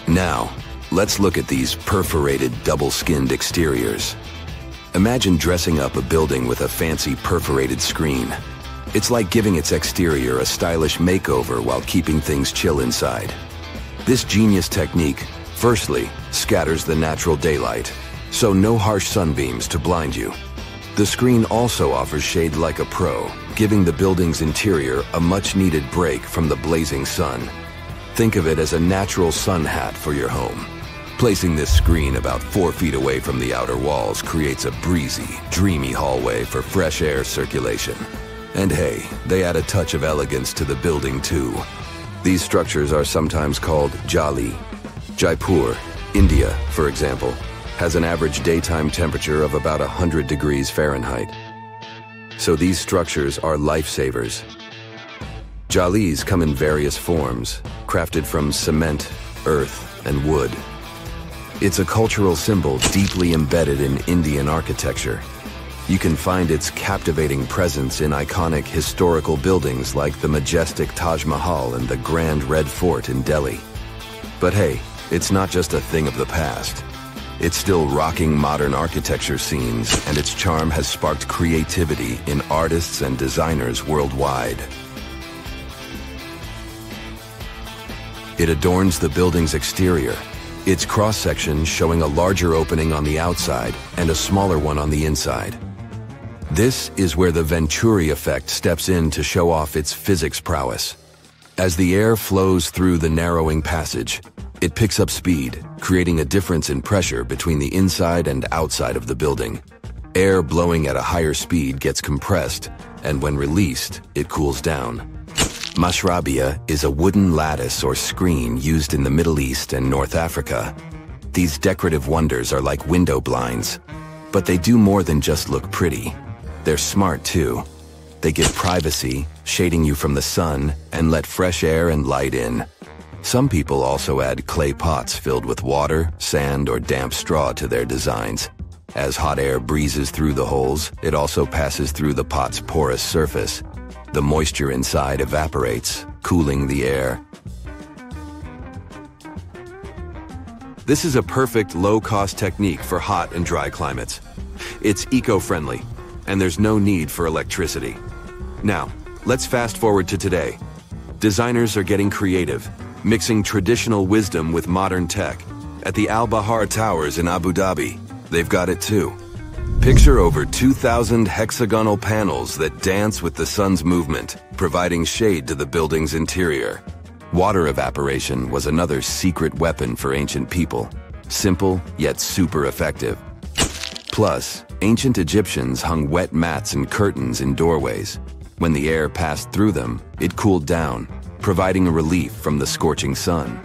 Now, let's look at these perforated double-skinned exteriors. Imagine dressing up a building with a fancy perforated screen. It's like giving its exterior a stylish makeover while keeping things chill inside. This genius technique, firstly, scatters the natural daylight, so no harsh sunbeams to blind you. The screen also offers shade like a pro, giving the building's interior a much-needed break from the blazing sun. Think of it as a natural sun hat for your home. Placing this screen about 4 feet away from the outer walls creates a breezy, dreamy hallway for fresh air circulation. And hey, they add a touch of elegance to the building too. These structures are sometimes called jali. Jaipur, India, for example, has an average daytime temperature of about 100 degrees Fahrenheit. So these structures are lifesavers. Jalis come in various forms, crafted from cement, earth, and wood. It's a cultural symbol deeply embedded in Indian architecture. You can find its captivating presence in iconic historical buildings like the majestic Taj Mahal and the Grand Red Fort in Delhi. But hey, it's not just a thing of the past. It's still rocking modern architecture scenes, and its charm has sparked creativity in artists and designers worldwide. It adorns the building's exterior, its cross-section showing a larger opening on the outside and a smaller one on the inside. This is where the Venturi effect steps in to show off its physics prowess. As the air flows through the narrowing passage, it picks up speed, creating a difference in pressure between the inside and outside of the building. Air blowing at a higher speed gets compressed, and when released, it cools down. Mashrabia is a wooden lattice or screen used in the Middle East and North Africa. These decorative wonders are like window blinds, but they do more than just look pretty. They're smart too. They give privacy, shading you from the sun, and let fresh air and light in. Some people also add clay pots filled with water, sand, or damp straw to their designs. As hot air breezes through the holes, it also passes through the pot's porous surface. The moisture inside evaporates, cooling the air. This is a perfect low-cost technique for hot and dry climates. It's eco-friendly, and there's no need for electricity. Now, let's fast forward to today. Designers are getting creative, mixing traditional wisdom with modern tech. At the Al Bahar Towers in Abu Dhabi, they've got it too. Picture over 2,000 hexagonal panels that dance with the sun's movement, providing shade to the building's interior. Water evaporation was another secret weapon for ancient people. Simple, yet super effective. Plus, ancient Egyptians hung wet mats and curtains in doorways. When the air passed through them, it cooled down, providing a relief from the scorching sun.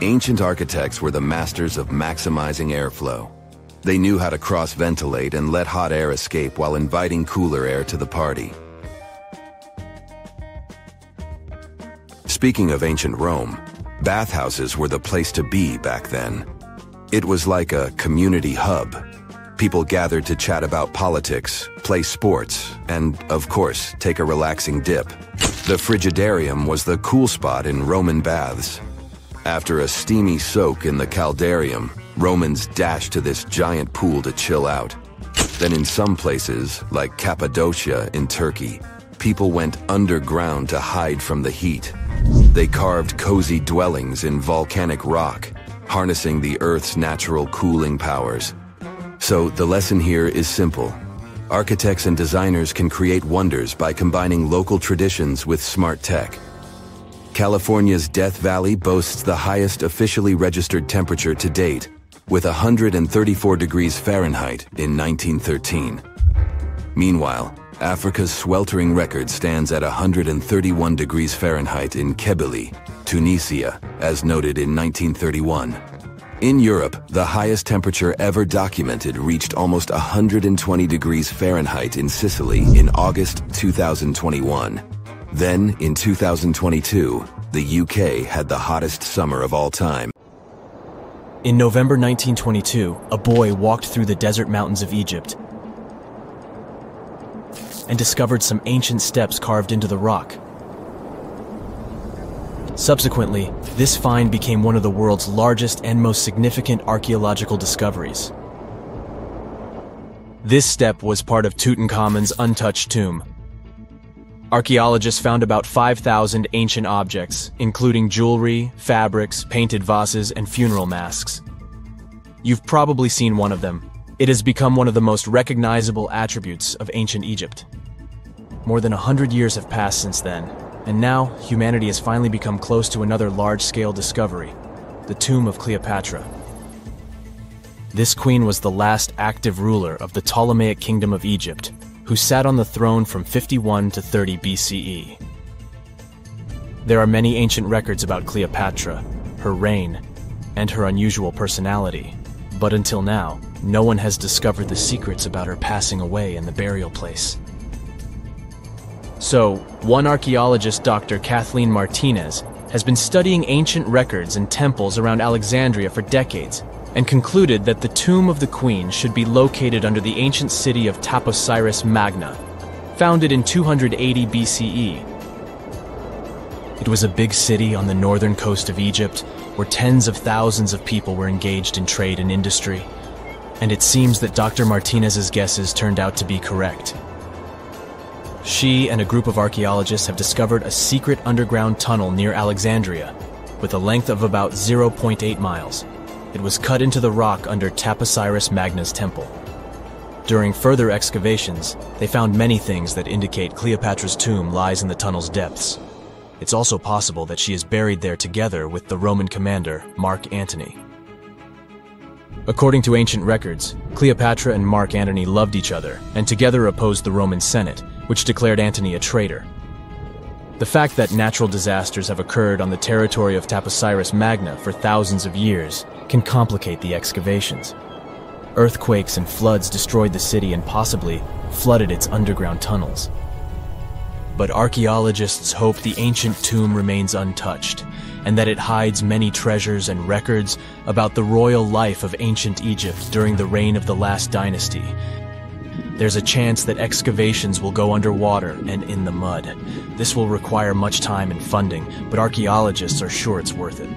Ancient architects were the masters of maximizing airflow. They knew how to cross-ventilate and let hot air escape while inviting cooler air to the party. Speaking of ancient Rome, bathhouses were the place to be back then. It was like a community hub. People gathered to chat about politics, play sports, and, of course, take a relaxing dip. The Frigidarium was the cool spot in Roman baths. After a steamy soak in the Caldarium, Romans dashed to this giant pool to chill out. Then in some places, like Cappadocia in Turkey, people went underground to hide from the heat. They carved cozy dwellings in volcanic rock, harnessing the Earth's natural cooling powers. So the lesson here is simple. Architects and designers can create wonders by combining local traditions with smart tech. California's Death Valley boasts the highest officially registered temperature to date, with 134 degrees Fahrenheit in 1913. Meanwhile, Africa's sweltering record stands at 131 degrees Fahrenheit in Kebili, Tunisia, as noted in 1931. In Europe, the highest temperature ever documented reached almost 120 degrees Fahrenheit in Sicily in August 2021. Then, in 2022, the UK had the hottest summer of all time. In November 1922, a boy walked through the desert mountains of Egypt and discovered some ancient steps carved into the rock. Subsequently, this find became one of the world's largest and most significant archaeological discoveries. This step was part of Tutankhamun's untouched tomb. Archaeologists found about 5,000 ancient objects, including jewelry, fabrics, painted vases, and funeral masks. You've probably seen one of them. It has become one of the most recognizable attributes of ancient Egypt. More than 100 years have passed since then, And now, humanity has finally become close to another large-scale discovery, the tomb of Cleopatra. This queen was the last active ruler of the Ptolemaic Kingdom of Egypt, who sat on the throne from 51 to 30 BCE. There are many ancient records about Cleopatra, her reign, and her unusual personality, but until now, no one has discovered the secrets about her passing away in the burial place. So, one archaeologist, Dr. Kathleen Martinez, has been studying ancient records and temples around Alexandria for decades and concluded that the tomb of the queen should be located under the ancient city of Taposiris Magna, founded in 280 BCE. It was a big city on the northern coast of Egypt where tens of thousands of people were engaged in trade and industry, and it seems that Dr. Martinez's guesses turned out to be correct. She and a group of archaeologists have discovered a secret underground tunnel near Alexandria, with a length of about 0.8 miles. It was cut into the rock under Taposiris Magna's temple. During further excavations, they found many things that indicate Cleopatra's tomb lies in the tunnel's depths. It's also possible that she is buried there together with the Roman commander, Mark Antony. According to ancient records, Cleopatra and Mark Antony loved each other and together opposed the Roman Senate, which declared Antony a traitor. The fact that natural disasters have occurred on the territory of Taposiris Magna for thousands of years can complicate the excavations. Earthquakes and floods destroyed the city and possibly flooded its underground tunnels. But archaeologists hope the ancient tomb remains untouched, and that it hides many treasures and records about the royal life of ancient Egypt during the reign of the last dynasty. There's a chance that excavations will go underwater and in the mud. This will require much time and funding, but archaeologists are sure it's worth it.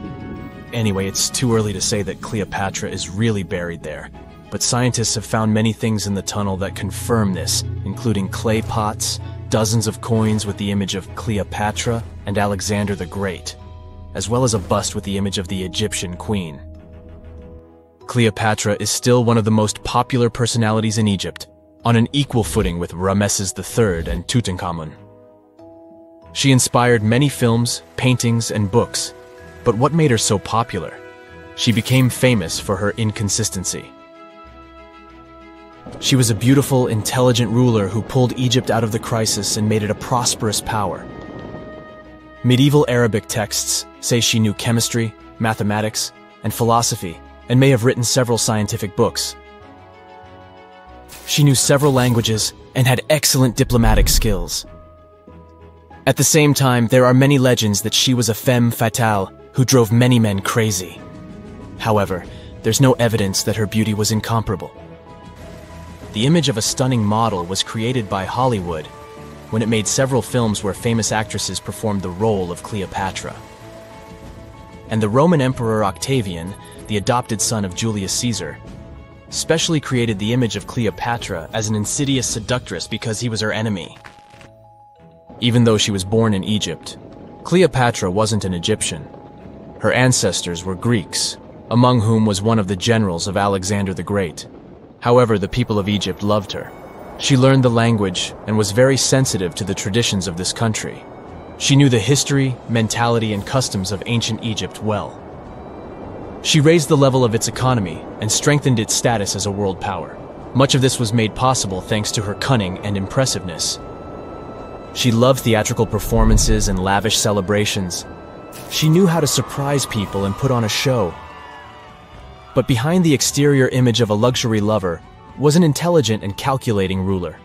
Anyway, it's too early to say that Cleopatra is really buried there, but scientists have found many things in the tunnel that confirm this, including clay pots, dozens of coins with the image of Cleopatra and Alexander the Great, as well as a bust with the image of the Egyptian queen. Cleopatra is still one of the most popular personalities in Egypt, on an equal footing with Ramesses III and Tutankhamun. She inspired many films, paintings, and books, but what made her so popular? She became famous for her inconsistency. She was a beautiful, intelligent ruler who pulled Egypt out of the crisis and made it a prosperous power. Medieval Arabic texts say she knew chemistry, mathematics, and philosophy, and may have written several scientific books. She knew several languages and had excellent diplomatic skills. At the same time, there are many legends that she was a femme fatale who drove many men crazy. However, there's no evidence that her beauty was incomparable. The image of a stunning model was created by Hollywood when it made several films where famous actresses performed the role of Cleopatra. And the Roman Emperor Octavian, the adopted son of Julius Caesar, specially created the image of Cleopatra as an insidious seductress because he was her enemy. Even though she was born in Egypt, Cleopatra wasn't an Egyptian. Her ancestors were Greeks, among whom was one of the generals of Alexander the Great. However, the people of Egypt loved her. She learned the language and was very sensitive to the traditions of this country. She knew the history, mentality, and customs of ancient Egypt well. She raised the level of its economy and strengthened its status as a world power. Much of this was made possible thanks to her cunning and impressiveness. She loved theatrical performances and lavish celebrations. She knew how to surprise people and put on a show. But behind the exterior image of a luxury lover was an intelligent and calculating ruler.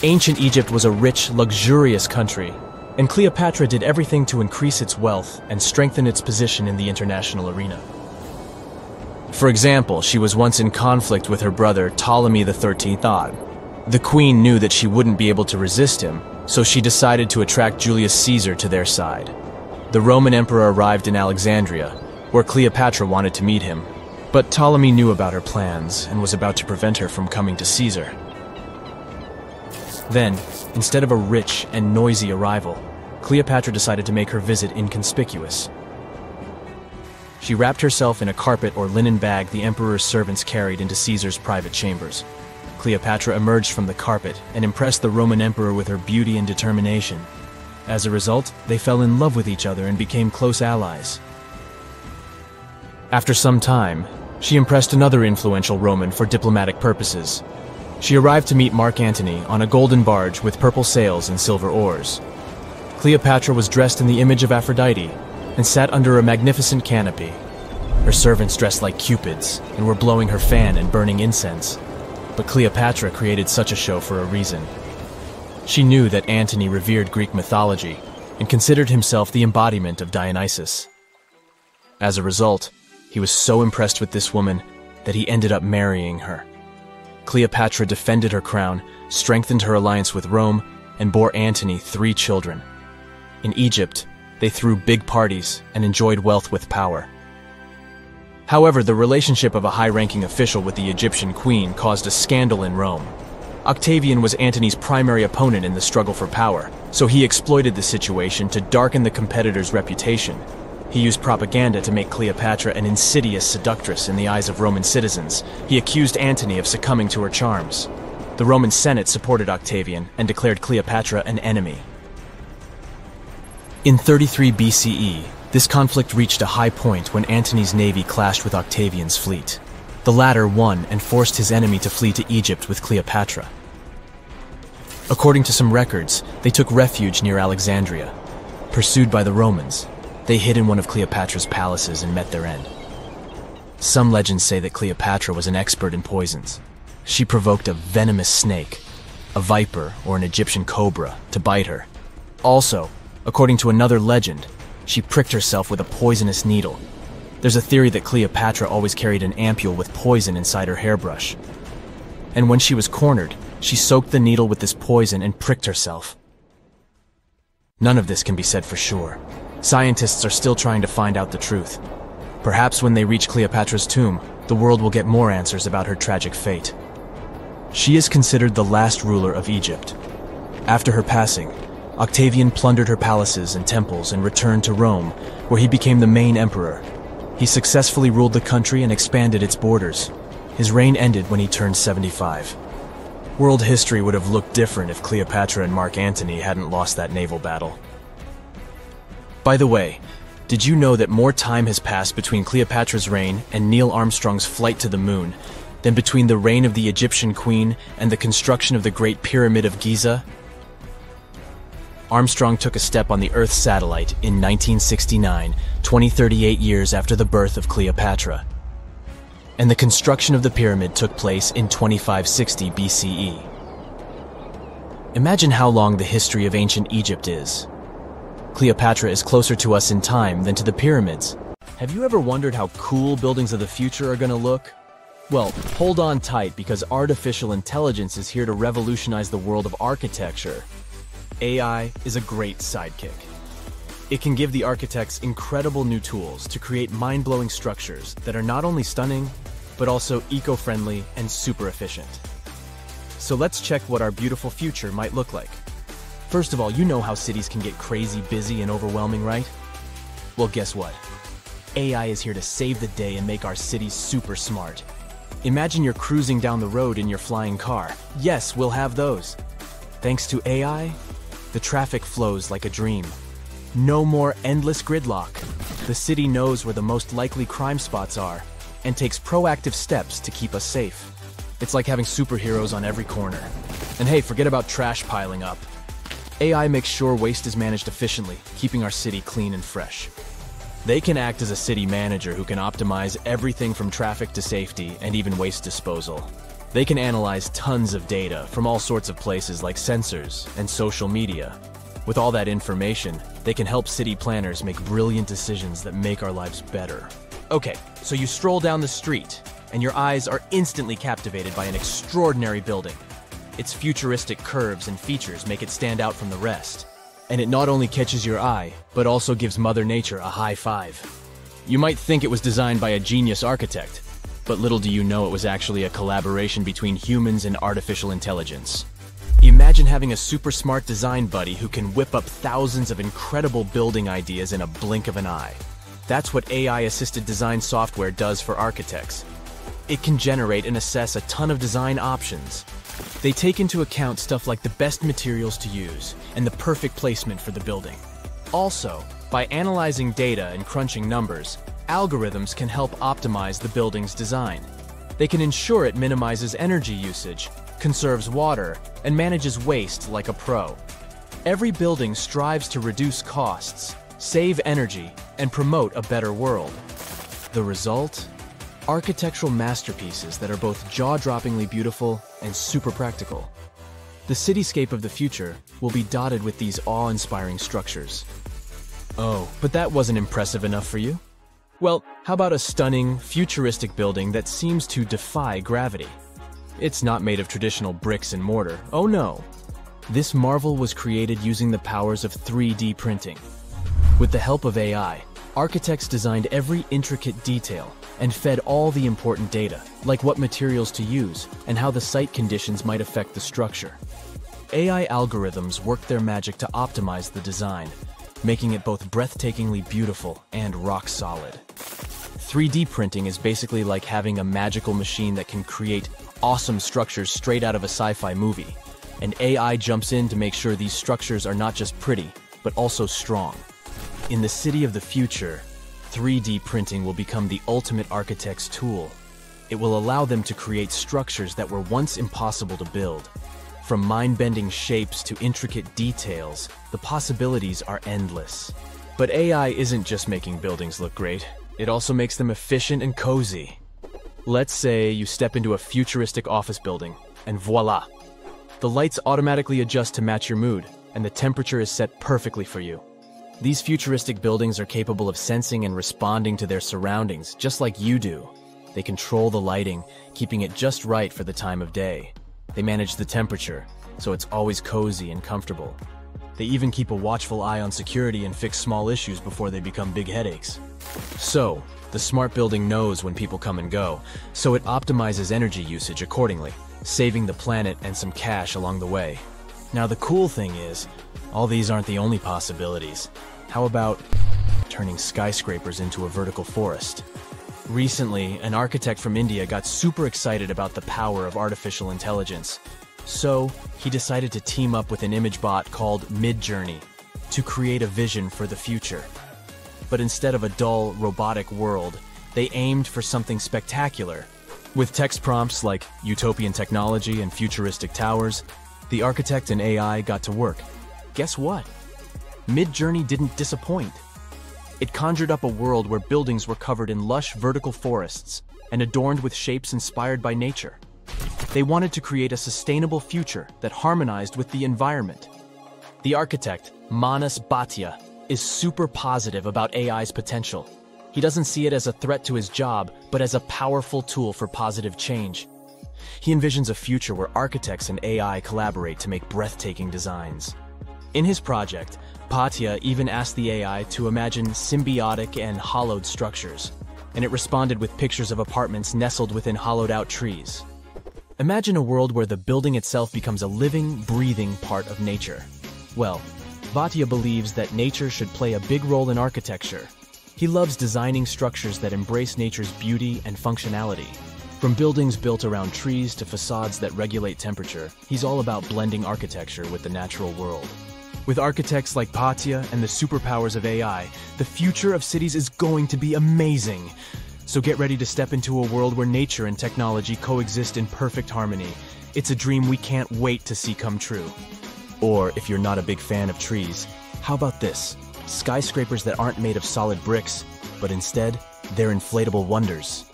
Ancient Egypt was a rich, luxurious country, and Cleopatra did everything to increase its wealth and strengthen its position in the international arena. For example, she was once in conflict with her brother Ptolemy XIII Ad. The queen knew that she wouldn't be able to resist him, so she decided to attract Julius Caesar to their side. The Roman emperor arrived in Alexandria, where Cleopatra wanted to meet him, but Ptolemy knew about her plans and was about to prevent her from coming to Caesar. Then, instead of a rich and noisy arrival, Cleopatra decided to make her visit inconspicuous. She wrapped herself in a carpet or linen bag the emperor's servants carried into Caesar's private chambers. Cleopatra emerged from the carpet and impressed the Roman emperor with her beauty and determination. As a result, they fell in love with each other and became close allies. After some time, she impressed another influential Roman for diplomatic purposes. She arrived to meet Mark Antony on a golden barge with purple sails and silver oars. Cleopatra was dressed in the image of Aphrodite and sat under a magnificent canopy. Her servants dressed like cupids and were blowing her fan and burning incense. But Cleopatra created such a show for a reason. She knew that Antony revered Greek mythology and considered himself the embodiment of Dionysus. As a result, he was so impressed with this woman that he ended up marrying her. Cleopatra defended her crown, strengthened her alliance with Rome, and bore Antony 3 children. In Egypt, they threw big parties and enjoyed wealth with power. However, the relationship of a high-ranking official with the Egyptian queen caused a scandal in Rome. Octavian was Antony's primary opponent in the struggle for power, so he exploited the situation to darken the competitor's reputation. He used propaganda to make Cleopatra an insidious seductress in the eyes of Roman citizens. He accused Antony of succumbing to her charms. The Roman Senate supported Octavian and declared Cleopatra an enemy. In 33 BCE, this conflict reached a high point when Antony's navy clashed with Octavian's fleet. The latter won and forced his enemy to flee to Egypt with Cleopatra. According to some records, they took refuge near Alexandria. Pursued by the Romans, they hid in one of Cleopatra's palaces and met their end. Some legends say that Cleopatra was an expert in poisons. She provoked a venomous snake, a viper or an Egyptian cobra, to bite her. Also, according to another legend, she pricked herself with a poisonous needle. There's a theory that Cleopatra always carried an ampule with poison inside her hairbrush. And when she was cornered, she soaked the needle with this poison and pricked herself. None of this can be said for sure. Scientists are still trying to find out the truth. Perhaps when they reach Cleopatra's tomb, the world will get more answers about her tragic fate. She is considered the last ruler of Egypt. After her passing, Octavian plundered her palaces and temples and returned to Rome, where he became the main emperor. He successfully ruled the country and expanded its borders. His reign ended when he turned 75. World history would have looked different if Cleopatra and Mark Antony hadn't lost that naval battle. By the way, did you know that more time has passed between Cleopatra's reign and Neil Armstrong's flight to the moon than between the reign of the Egyptian queen and the construction of the Great Pyramid of Giza? Armstrong took a step on the Earth satellite in 1969, 38 years after the birth of Cleopatra. And the construction of the pyramid took place in 2560 BCE. Imagine how long the history of ancient Egypt is. Cleopatra is closer to us in time than to the pyramids. Have you ever wondered how cool buildings of the future are going to look? Well, hold on tight, because artificial intelligence is here to revolutionize the world of architecture. AI is a great sidekick. It can give the architects incredible new tools to create mind-blowing structures that are not only stunning, but also eco-friendly and super efficient. So let's check what our beautiful future might look like. First of all, you know how cities can get crazy busy and overwhelming, right? Well, guess what? AI is here to save the day and make our cities super smart. Imagine you're cruising down the road in your flying car. Yes, we'll have those. Thanks to AI, the traffic flows like a dream. No more endless gridlock. The city knows where the most likely crime spots are and takes proactive steps to keep us safe. It's like having superheroes on every corner. And hey, forget about trash piling up. AI makes sure waste is managed efficiently, keeping our city clean and fresh. They can act as a city manager who can optimize everything from traffic to safety and even waste disposal. They can analyze tons of data from all sorts of places like sensors and social media. With all that information, they can help city planners make brilliant decisions that make our lives better. Okay, so you stroll down the street, and your eyes are instantly captivated by an extraordinary building. Its futuristic curves and features make it stand out from the rest. And it not only catches your eye, but also gives Mother Nature a high five. You might think it was designed by a genius architect, but little do you know it was actually a collaboration between humans and artificial intelligence. Imagine having a super smart design buddy who can whip up thousands of incredible building ideas in a blink of an eye. That's what AI-assisted design software does for architects. it can generate and assess a ton of design options. They take into account stuff like the best materials to use and the perfect placement for the building. Also, by analyzing data and crunching numbers, algorithms can help optimize the building's design. They can ensure it minimizes energy usage, conserves water, and manages waste like a pro. Every building strives to reduce costs, save energy, and promote a better world. The result? Architectural masterpieces that are both jaw-droppingly beautiful and super practical. The cityscape of the future will be dotted with these awe-inspiring structures. Oh, but that wasn't impressive enough for you? Well, how about a stunning, futuristic building that seems to defy gravity? It's not made of traditional bricks and mortar, oh no! This marvel was created using the powers of 3D printing. With the help of AI, architects designed every intricate detail and fed all the important data, like what materials to use and how the site conditions might affect the structure. AI algorithms worked their magic to optimize the design, making it both breathtakingly beautiful and rock solid. 3D printing is basically like having a magical machine that can create awesome structures straight out of a sci-fi movie, and AI jumps in to make sure these structures are not just pretty, but also strong. In the city of the future, 3D printing will become the ultimate architect's tool. It will allow them to create structures that were once impossible to build. From mind-bending shapes to intricate details, the possibilities are endless. But AI isn't just making buildings look great, it also makes them efficient and cozy. Let's say you step into a futuristic office building, and voila! The lights automatically adjust to match your mood, and the temperature is set perfectly for you. These futuristic buildings are capable of sensing and responding to their surroundings, just like you do. They control the lighting, keeping it just right for the time of day. They manage the temperature, so it's always cozy and comfortable. They even keep a watchful eye on security and fix small issues before they become big headaches. So, the smart building knows when people come and go, so it optimizes energy usage accordingly, saving the planet and some cash along the way. Now the cool thing is, all these aren't the only possibilities. How about turning skyscrapers into a vertical forest? Recently, an architect from India got super excited about the power of artificial intelligence. So, he decided to team up with an image bot called Midjourney to create a vision for the future. But instead of a dull, robotic world, they aimed for something spectacular. With text prompts like utopian technology and futuristic towers, the architect and AI got to work. Guess what? Midjourney didn't disappoint. It conjured up a world where buildings were covered in lush vertical forests and adorned with shapes inspired by nature. They wanted to create a sustainable future that harmonized with the environment. The architect, Manas Bhatia, is super positive about AI's potential. He doesn't see it as a threat to his job, but as a powerful tool for positive change. He envisions a future where architects and AI collaborate to make breathtaking designs. In his project, Bhatia even asked the AI to imagine symbiotic and hollowed structures, and it responded with pictures of apartments nestled within hollowed-out trees. Imagine a world where the building itself becomes a living, breathing part of nature. Well, Bhatia believes that nature should play a big role in architecture. He loves designing structures that embrace nature's beauty and functionality. From buildings built around trees to facades that regulate temperature, he's all about blending architecture with the natural world. With architects like Bhatia and the superpowers of AI, the future of cities is going to be amazing. So get ready to step into a world where nature and technology coexist in perfect harmony. It's a dream we can't wait to see come true. Or, if you're not a big fan of trees, how about this? Skyscrapers that aren't made of solid bricks, but instead, they're inflatable wonders.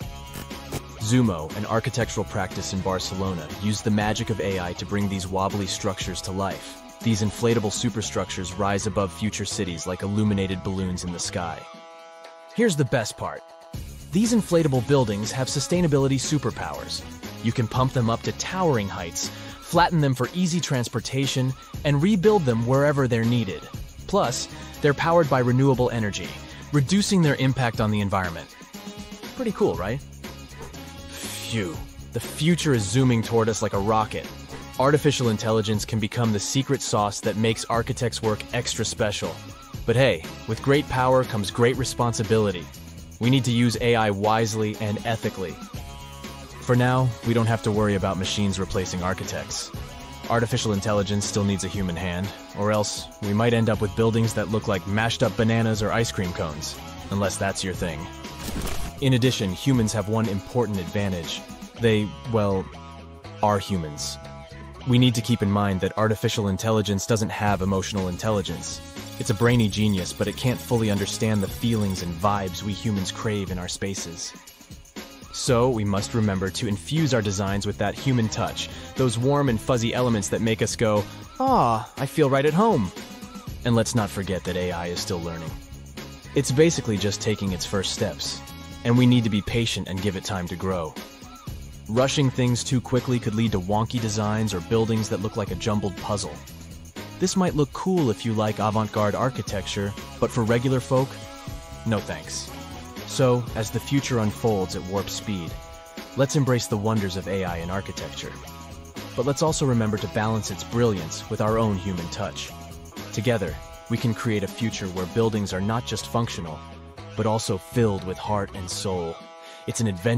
Zumo, an architectural practice in Barcelona, used the magic of AI to bring these wobbly structures to life. These inflatable superstructures rise above future cities like illuminated balloons in the sky. Here's the best part. These inflatable buildings have sustainability superpowers. You can pump them up to towering heights, flatten them for easy transportation, and rebuild them wherever they're needed. Plus, they're powered by renewable energy, reducing their impact on the environment. Pretty cool, right? Phew, the future is zooming toward us like a rocket. Artificial intelligence can become the secret sauce that makes architects' work extra special. But hey, with great power comes great responsibility. We need to use AI wisely and ethically. For now, we don't have to worry about machines replacing architects. Artificial intelligence still needs a human hand, or else we might end up with buildings that look like mashed up bananas or ice cream cones, unless that's your thing. In addition, humans have one important advantage. They, well, are humans. We need to keep in mind that artificial intelligence doesn't have emotional intelligence. It's a brainy genius, but it can't fully understand the feelings and vibes we humans crave in our spaces. So, we must remember to infuse our designs with that human touch, those warm and fuzzy elements that make us go, "Ah, I feel right at home." And let's not forget that AI is still learning. It's basically just taking its first steps, and we need to be patient and give it time to grow. Rushing things too quickly could lead to wonky designs or buildings that look like a jumbled puzzle. This might look cool if you like avant-garde architecture, but for regular folk, no thanks. So, as the future unfolds at warp speed, let's embrace the wonders of AI in architecture. But let's also remember to balance its brilliance with our own human touch. Together, we can create a future where buildings are not just functional, but also filled with heart and soul. It's an adventure